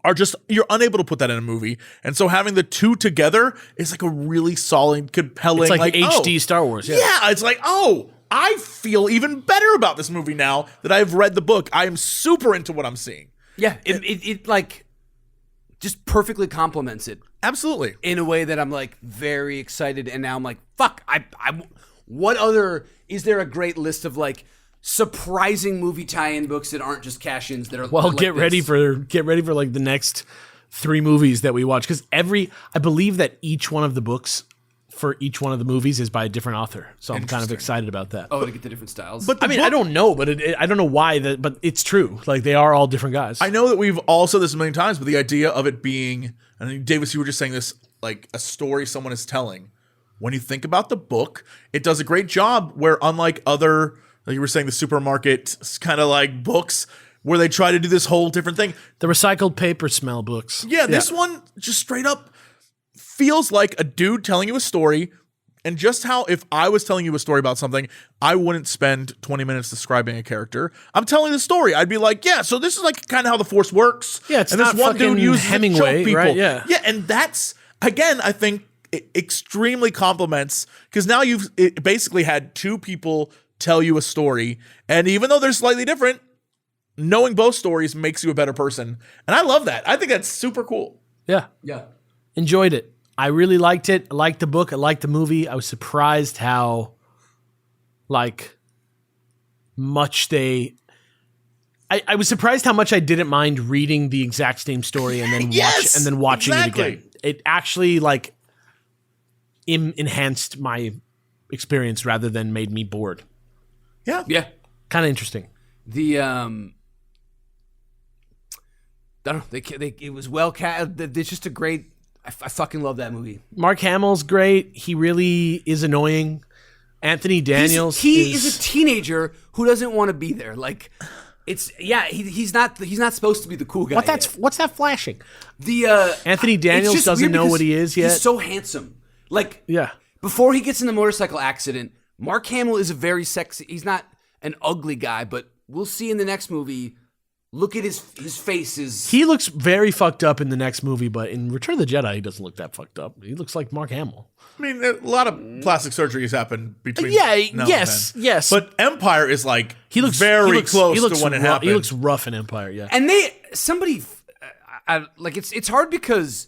are just, you're unable to put that in a movie. And so having the two together is like a really solid, compelling, it's like HD Star Wars. Yeah, it's like, I feel even better about this movie now that I've read the book. I am super into what I'm seeing. Yeah, it like just perfectly complements it. Absolutely. in a way that I'm like very excited, and now I'm like, fuck, what other, is there a great list of like surprising movie tie-in books that aren't just cash-ins that are Well, like get ready this? for like the next 3 movies that we watch, because I believe that each one of the books for each one of the movies is by a different author. So I'm kind of excited about that. Oh, to get the different styles. But I mean, I don't know, but I don't know why but it's true. Like, they are all different guys. I know that we've all said this a million times, but the idea of it being, and Davis, you were just saying this, like a story someone is telling. When you think about the book, it does a great job where, unlike other, like you were saying, the supermarket kind of like books, where they try to do this whole different thing. The recycled paper smell books. Yeah, this one just straight up feels like a dude telling you a story. And just how, if I was telling you a story about something, I wouldn't spend 20 minutes describing a character. I'm telling the story. I'd be like, yeah, so this is like kind of how the Force works. Yeah, it's and not this one fucking dude uses Hemingway, it to choke people. right? Yeah. Yeah, and that's, again, I think it extremely complements, because now you've basically had 2 people tell you a story, and even though they're slightly different, knowing both stories makes you a better person. And I love that. I think that's super cool. Yeah. yeah. Enjoyed it. I really liked it. I liked the book. I liked the movie. I was surprised how, like, much they... I was surprised how much I didn't mind reading the exact same story and then Yes, watching exactly. it again. It actually, like, enhanced my experience rather than made me bored. Yeah. Yeah. Kind of interesting. The I don't know. It was well cast. It's just a great. I fucking love that movie. Mark Hamill's great. He really is annoying. Anthony Daniels. He is a teenager who doesn't want to be there. Like, it's he's not supposed to be the cool guy. What's that flashing? The Anthony Daniels it's just doesn't weird know because what he is yet. He's so handsome. Like, Yeah. before he gets in the motorcycle accident, Mark Hamill is a very sexy. He's not an ugly guy, but we'll see in the next movie. Look at his face is. He looks very fucked up in the next movie, but in Return of the Jedi, he doesn't look that fucked up. He looks like Mark Hamill. I mean, a lot of plastic surgeries happen between. Yeah, now yes, and then. yes. But Empire is like He looks very close he looks to when it rough, happened. He looks rough in Empire, yeah. And like it's hard because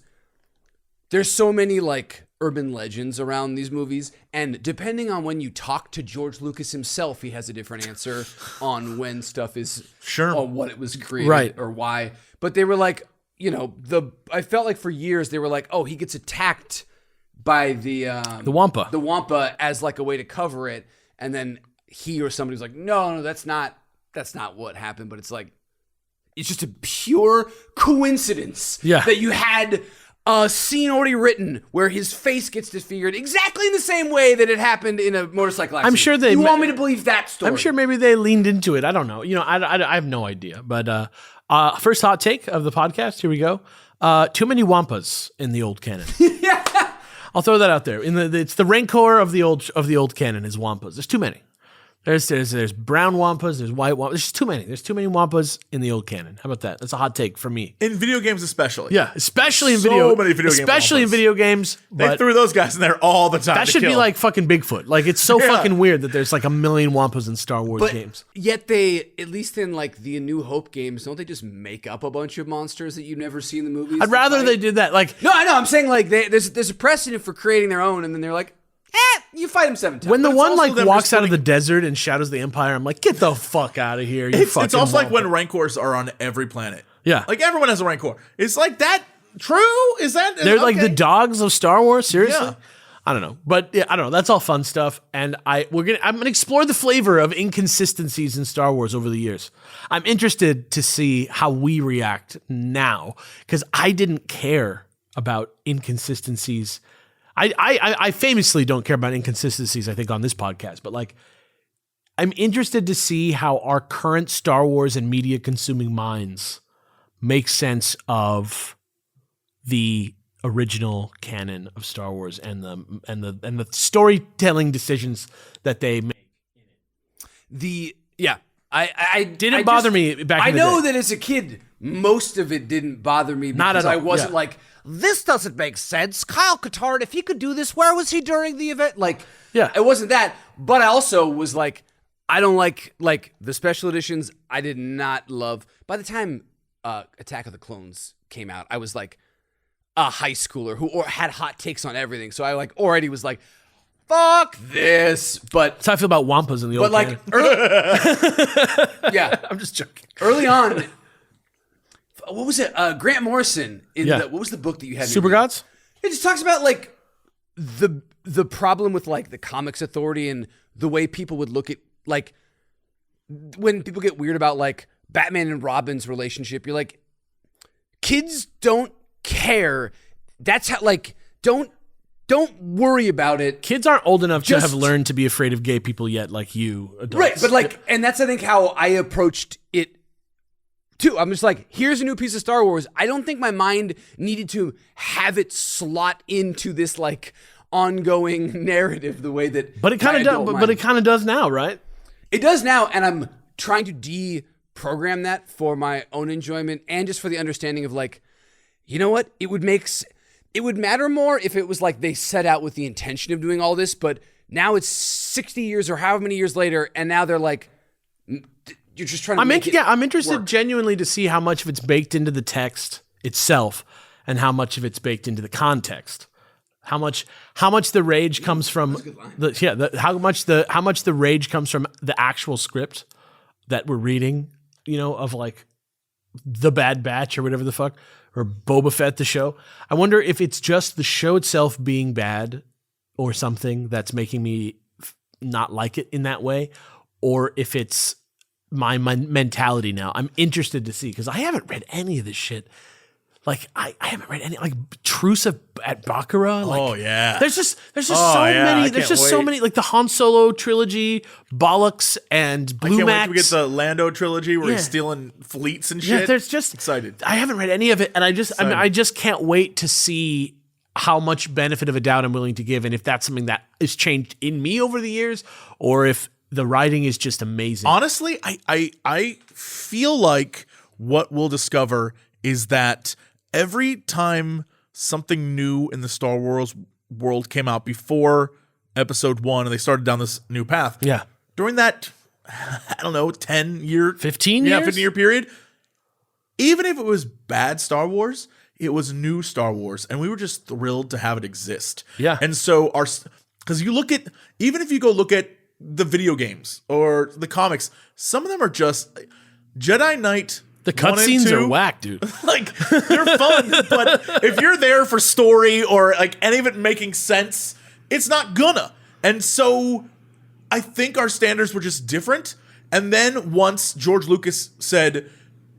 there's so many like urban legends around these movies, and depending on when you talk to George Lucas himself, he has a different answer on when stuff is on what it was created Right. or why. But they were like, I felt like for years they were like, oh, he gets attacked by the Wampa as like a way to cover it, and then he or somebody was like, no, that's not what happened. But it's like, it's just a pure coincidence that you had a scene already written where his face gets disfigured exactly in the same way that it happened in a motorcycle accident. I'm sure they. You want me to believe that story? I'm sure maybe they leaned into it. I don't know. I have no idea. But first hot take of the podcast. Here we go. Too many Wampas in the old canon. I'll throw that out there. It's the rancor of the old canon is Wampas. There's too many. There's brown Wampas. There's white Wampas. There's just too many. There's too many Wampas in the old canon. How about that? That's a hot take from me. in video games, especially. Yeah, especially in So video. many video game especially in Wampas. video games. They But threw those guys in there all the time. that to should be kill. like fucking Bigfoot. Like, it's so Yeah. fucking weird that there's like a million Wampas in Star Wars But games. yet they, at least in like the A New Hope games, don't they just make up a bunch of monsters that you never see in the movies? I'd to rather fight? they did that. Like, No, I know. I'm saying like there's a precedent for creating their own, and then they're like, you fight them 7 times. when the it's one also like them walks out of the responding- desert and shadows the Empire, I'm like, get the fuck out of here. You It's fucking also like Wampa. when Rancors are on every planet. Yeah. Like everyone has a Rancor. It's like that true? Is that They're like the okay. dogs of Star Wars. Seriously, Yeah. I don't know, but yeah, I don't know. That's all fun stuff, and I'm gonna explore the flavor of inconsistencies in Star Wars over the years. I'm interested to see how we react now, because I didn't care about inconsistencies. I famously don't care about inconsistencies, I think, on this podcast, but like, I'm interested to see how our current Star Wars and media consuming minds make sense of the original canon of Star Wars and the storytelling decisions that they make. I Didn't bother me back I in the know day. that as a kid, most of it didn't bother me Not because at I all, wasn't yeah. like, this doesn't make sense. Kyle Katarn, if he could do this, where was he during the event? Like, Yeah. it wasn't that. But I also was like, I don't like the special editions. I did not love. By the time Attack of the Clones came out, I was like, a high schooler who had hot takes on everything. So I like already was like, fuck this. But That's how I feel about Wampas in the old like, yeah, I'm just joking. early on, what was it? Grant Morrison in Yeah. what was the book that you had? Super Gods? It just talks about like the problem with like the comics authority and the way people would look at like when people get weird about like Batman and Robin's relationship. You're like, kids don't care. That's how like don't worry about it. Kids aren't old enough to Just- have learned to be afraid of gay people yet, like you adults. Right, but like, and that's I think how I approached it too. I'm just like, here's a new piece of Star Wars. I don't think my mind needed to have it slot into this like ongoing narrative the way that. But it kind of does. But it kind of does now, right? It does now, and I'm trying to deprogram that for my own enjoyment and just for the understanding of like, you know what? It would matter more if it was like they set out with the intention of doing all this, but now it's 60 years or however many years later, and now they're like, you're just trying to make it I'm interested work. genuinely to see how much of it's baked into the text itself and how much of it's baked into the context. How much the rage comes from how much the rage comes from the actual script that we're reading, you know, of like The Bad Batch or whatever the fuck, or Boba Fett the show. I wonder if it's just the show itself being bad or something that's making me not like it in that way, or if it's my mentality now. I'm interested to see because I haven't read any of this shit. Like I haven't read any like Truce at Baccarat. Like, Oh, yeah. There's just so yeah, many. I There's can't just so wait. many like the Han Solo trilogy, Bollocks, and I Blue can't wait Max. till we get the Lando trilogy where Yeah. he's stealing fleets and shit. Yeah, there's just Excited. I haven't read any of it, and I just can't wait to see how much benefit of a doubt I'm willing to give, and if that's something that has changed in me over the years, or if the writing is just amazing. Honestly, I feel like what we'll discover is that every time something new in the Star Wars world came out before episode 1 and they started down this new path. Yeah. During that, I don't know, 10-year, 15 yeah, years? 15-year period, even if it was bad Star Wars, it was new Star Wars, and we were just thrilled to have it exist. Yeah. And so because you look at, even if you go look at the video games or the comics, some of them are just Jedi Knight. The 1 and cutscenes 2, are whack, dude. like they're fun, but if you're there for story or like any of it making sense, it's not gonna. And so I think our standards were just different. And then once George Lucas said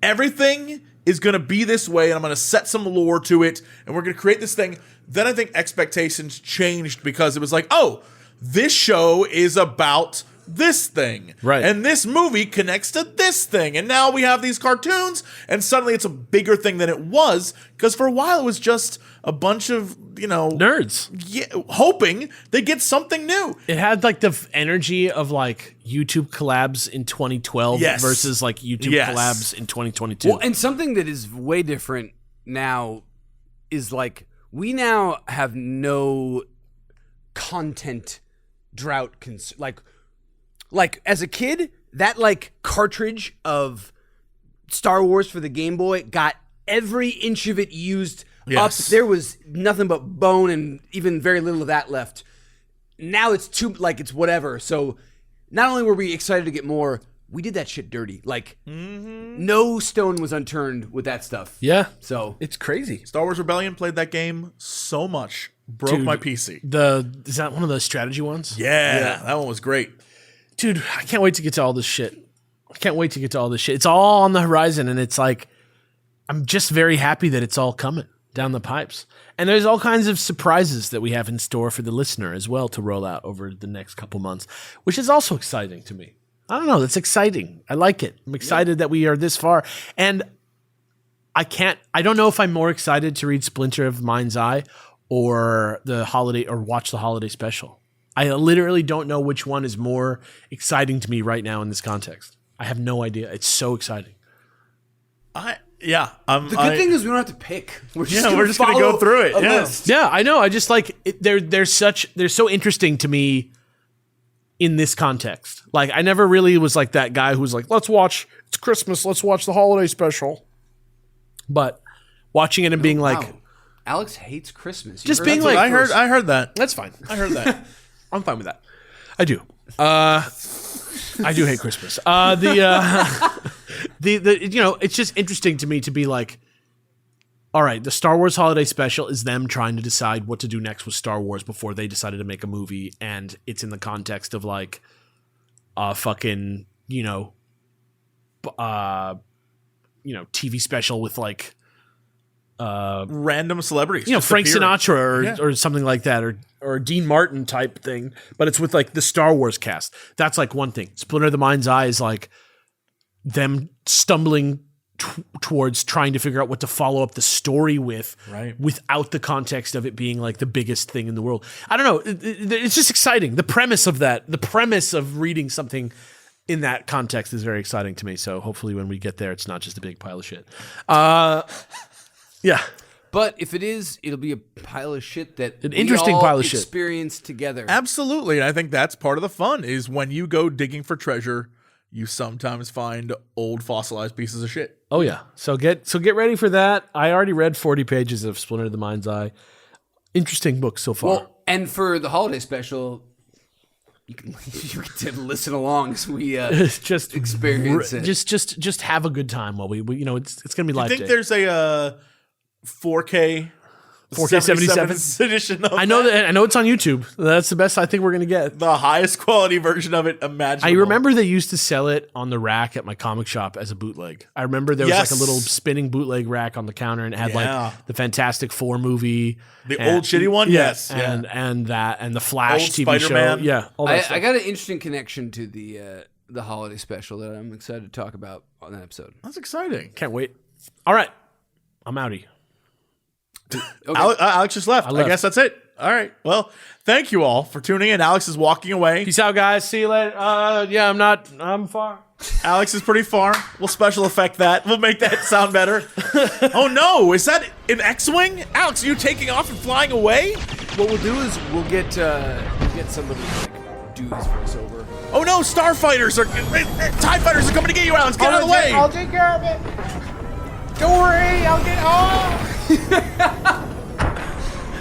everything is gonna be this way and I'm gonna set some lore to it and we're gonna create this thing, then I think expectations changed because it was like, oh, this show is about this thing. Right. And this movie connects to this thing. And now we have these cartoons, and suddenly it's a bigger thing than it was, because for a while it was just a bunch of, Nerds. yeah, hoping they get something new. It had like the energy of like YouTube collabs in 2012 Yes. versus like YouTube Yes. collabs in 2022. Well, and something that is way different now is like we now have no content drought. Like as a kid, that like cartridge of Star Wars for the Game Boy got every inch of it used Yes. up. There was nothing but bone and even very little of that left. Now it's it's whatever. So not only were we excited to get more, we did that shit dirty. Like no stone was unturned with that stuff. yeah. So It's crazy. Star Wars Rebellion played that game so much, broke Dude. my PC. Is that one of the strategy ones? Yeah, that one was great. Dude, I can't wait to get to all this shit. It's all on the horizon, and it's like, I'm just very happy that it's all coming down the pipes. And there's all kinds of surprises that we have in store for the listener as well to roll out over the next couple months, which is also exciting to me. I don't know. That's exciting. I like it. I'm excited that we are this far. And I don't know if I'm more excited to read Splinter of Mind's Eye or watch the holiday special. I literally don't know which one is more exciting to me right now in this context. I have no idea. It's so exciting. the good thing is we don't have to pick. We're just gonna go through it. a Yeah. list. Yeah, I know. I just like they're so interesting to me in this context. Like I never really was like that guy who was like, it's Christmas, let's watch the holiday special. But watching it and being like, Alex hates Christmas. You Just heard being that? like, I heard that. that's fine. I heard that. I'm fine with that. I do. I do hate Christmas. It's just interesting to me to be like, all right, the Star Wars Holiday Special is them trying to decide what to do next with Star Wars before they decided to make a movie, and it's in the context of like a fucking, TV special with like Random celebrities. Frank appearing. Sinatra or something like that, or a Dean Martin type thing, but it's with like the Star Wars cast. That's like one thing. Splinter of the Mind's Eye is like them stumbling towards trying to figure out what to follow up the story with, right, without the context of it being like the biggest thing in the world. I don't know. It's just exciting. The premise of reading something in that context is very exciting to me. So hopefully when we get there, it's not just a big pile of shit. Yeah. But if it is, it'll be a pile of shit that An interesting we all pile of shit. experience together. Absolutely. And I think that's part of the fun is when you go digging for treasure, you sometimes find old fossilized pieces of shit. Oh yeah. So get ready for that. I already read 40 pages of Splinter of the Mind's Eye. Interesting book so far. Well, and for the holiday special, you can listen along as we just experience it. Just have a good time while we it's gonna be live. I think there's a 4K 77th edition of I know it's on YouTube. That's the best I think we're gonna get. the highest quality version of it imaginable. I remember they used to sell it on the rack at my comic shop as a bootleg. I remember there was Yes. like a little spinning bootleg rack on the counter, and it had Yeah. like the Fantastic Four movie, The old shitty one? Yes. and the Flash Old TV Spider-Man. show, yeah. All that I stuff. got an interesting connection to the holiday special that I'm excited to talk about on that episode. That's exciting. Can't wait. All right, I'm outie. Okay. Alex just left. I left. guess that's it. All right. Well, thank you all for tuning in. Alex is walking away. Peace out, guys. See you later. I'm far. Alex is pretty far. We'll special effect that. We'll make that sound better. Oh no, is that an X-Wing? Alex, are you taking off and flying away? What we'll do is we'll get somebody to like do his voiceover. Oh no, starfighters are TIE fighters are coming to get you, Alex. Get out of the way. I'll take care of it. Don't worry, I'll get.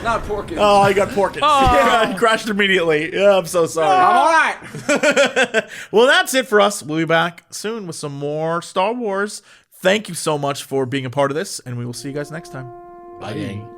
Not Porkins. Oh, you got Porkins. Yeah, he crashed immediately. Yeah, I'm so sorry. I'm all right. Well, that's it for us. We'll be back soon with some more Star Wars. Thank you so much for being a part of this, and we will see you guys next time. Bye, gang.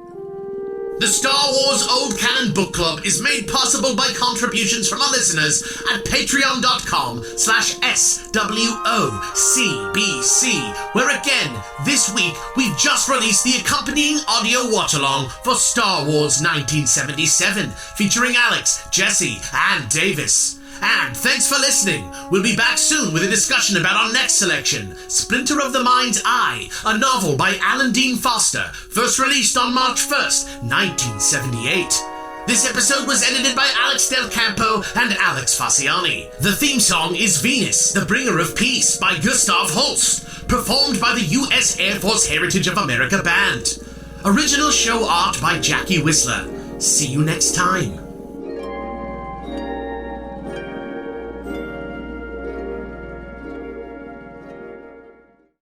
The Star Wars Old Canon Book Club is made possible by contributions from our listeners at patreon.com/SWOCBC, where again, this week, we've just released the accompanying audio watch-along for Star Wars 1977, featuring Alex, Jesse, and Davis. And thanks for listening. We'll be back soon with a discussion about our next selection, Splinter of the Mind's Eye, a novel by Alan Dean Foster, first released on March 1st, 1978. This episode was edited by Alex Del Campo and Alex Fasciani. The theme song is Venus, the Bringer of Peace by Gustav Holst, performed by the U.S. Air Force Heritage of America Band. Original show art by Jackie Whistler. See you next time.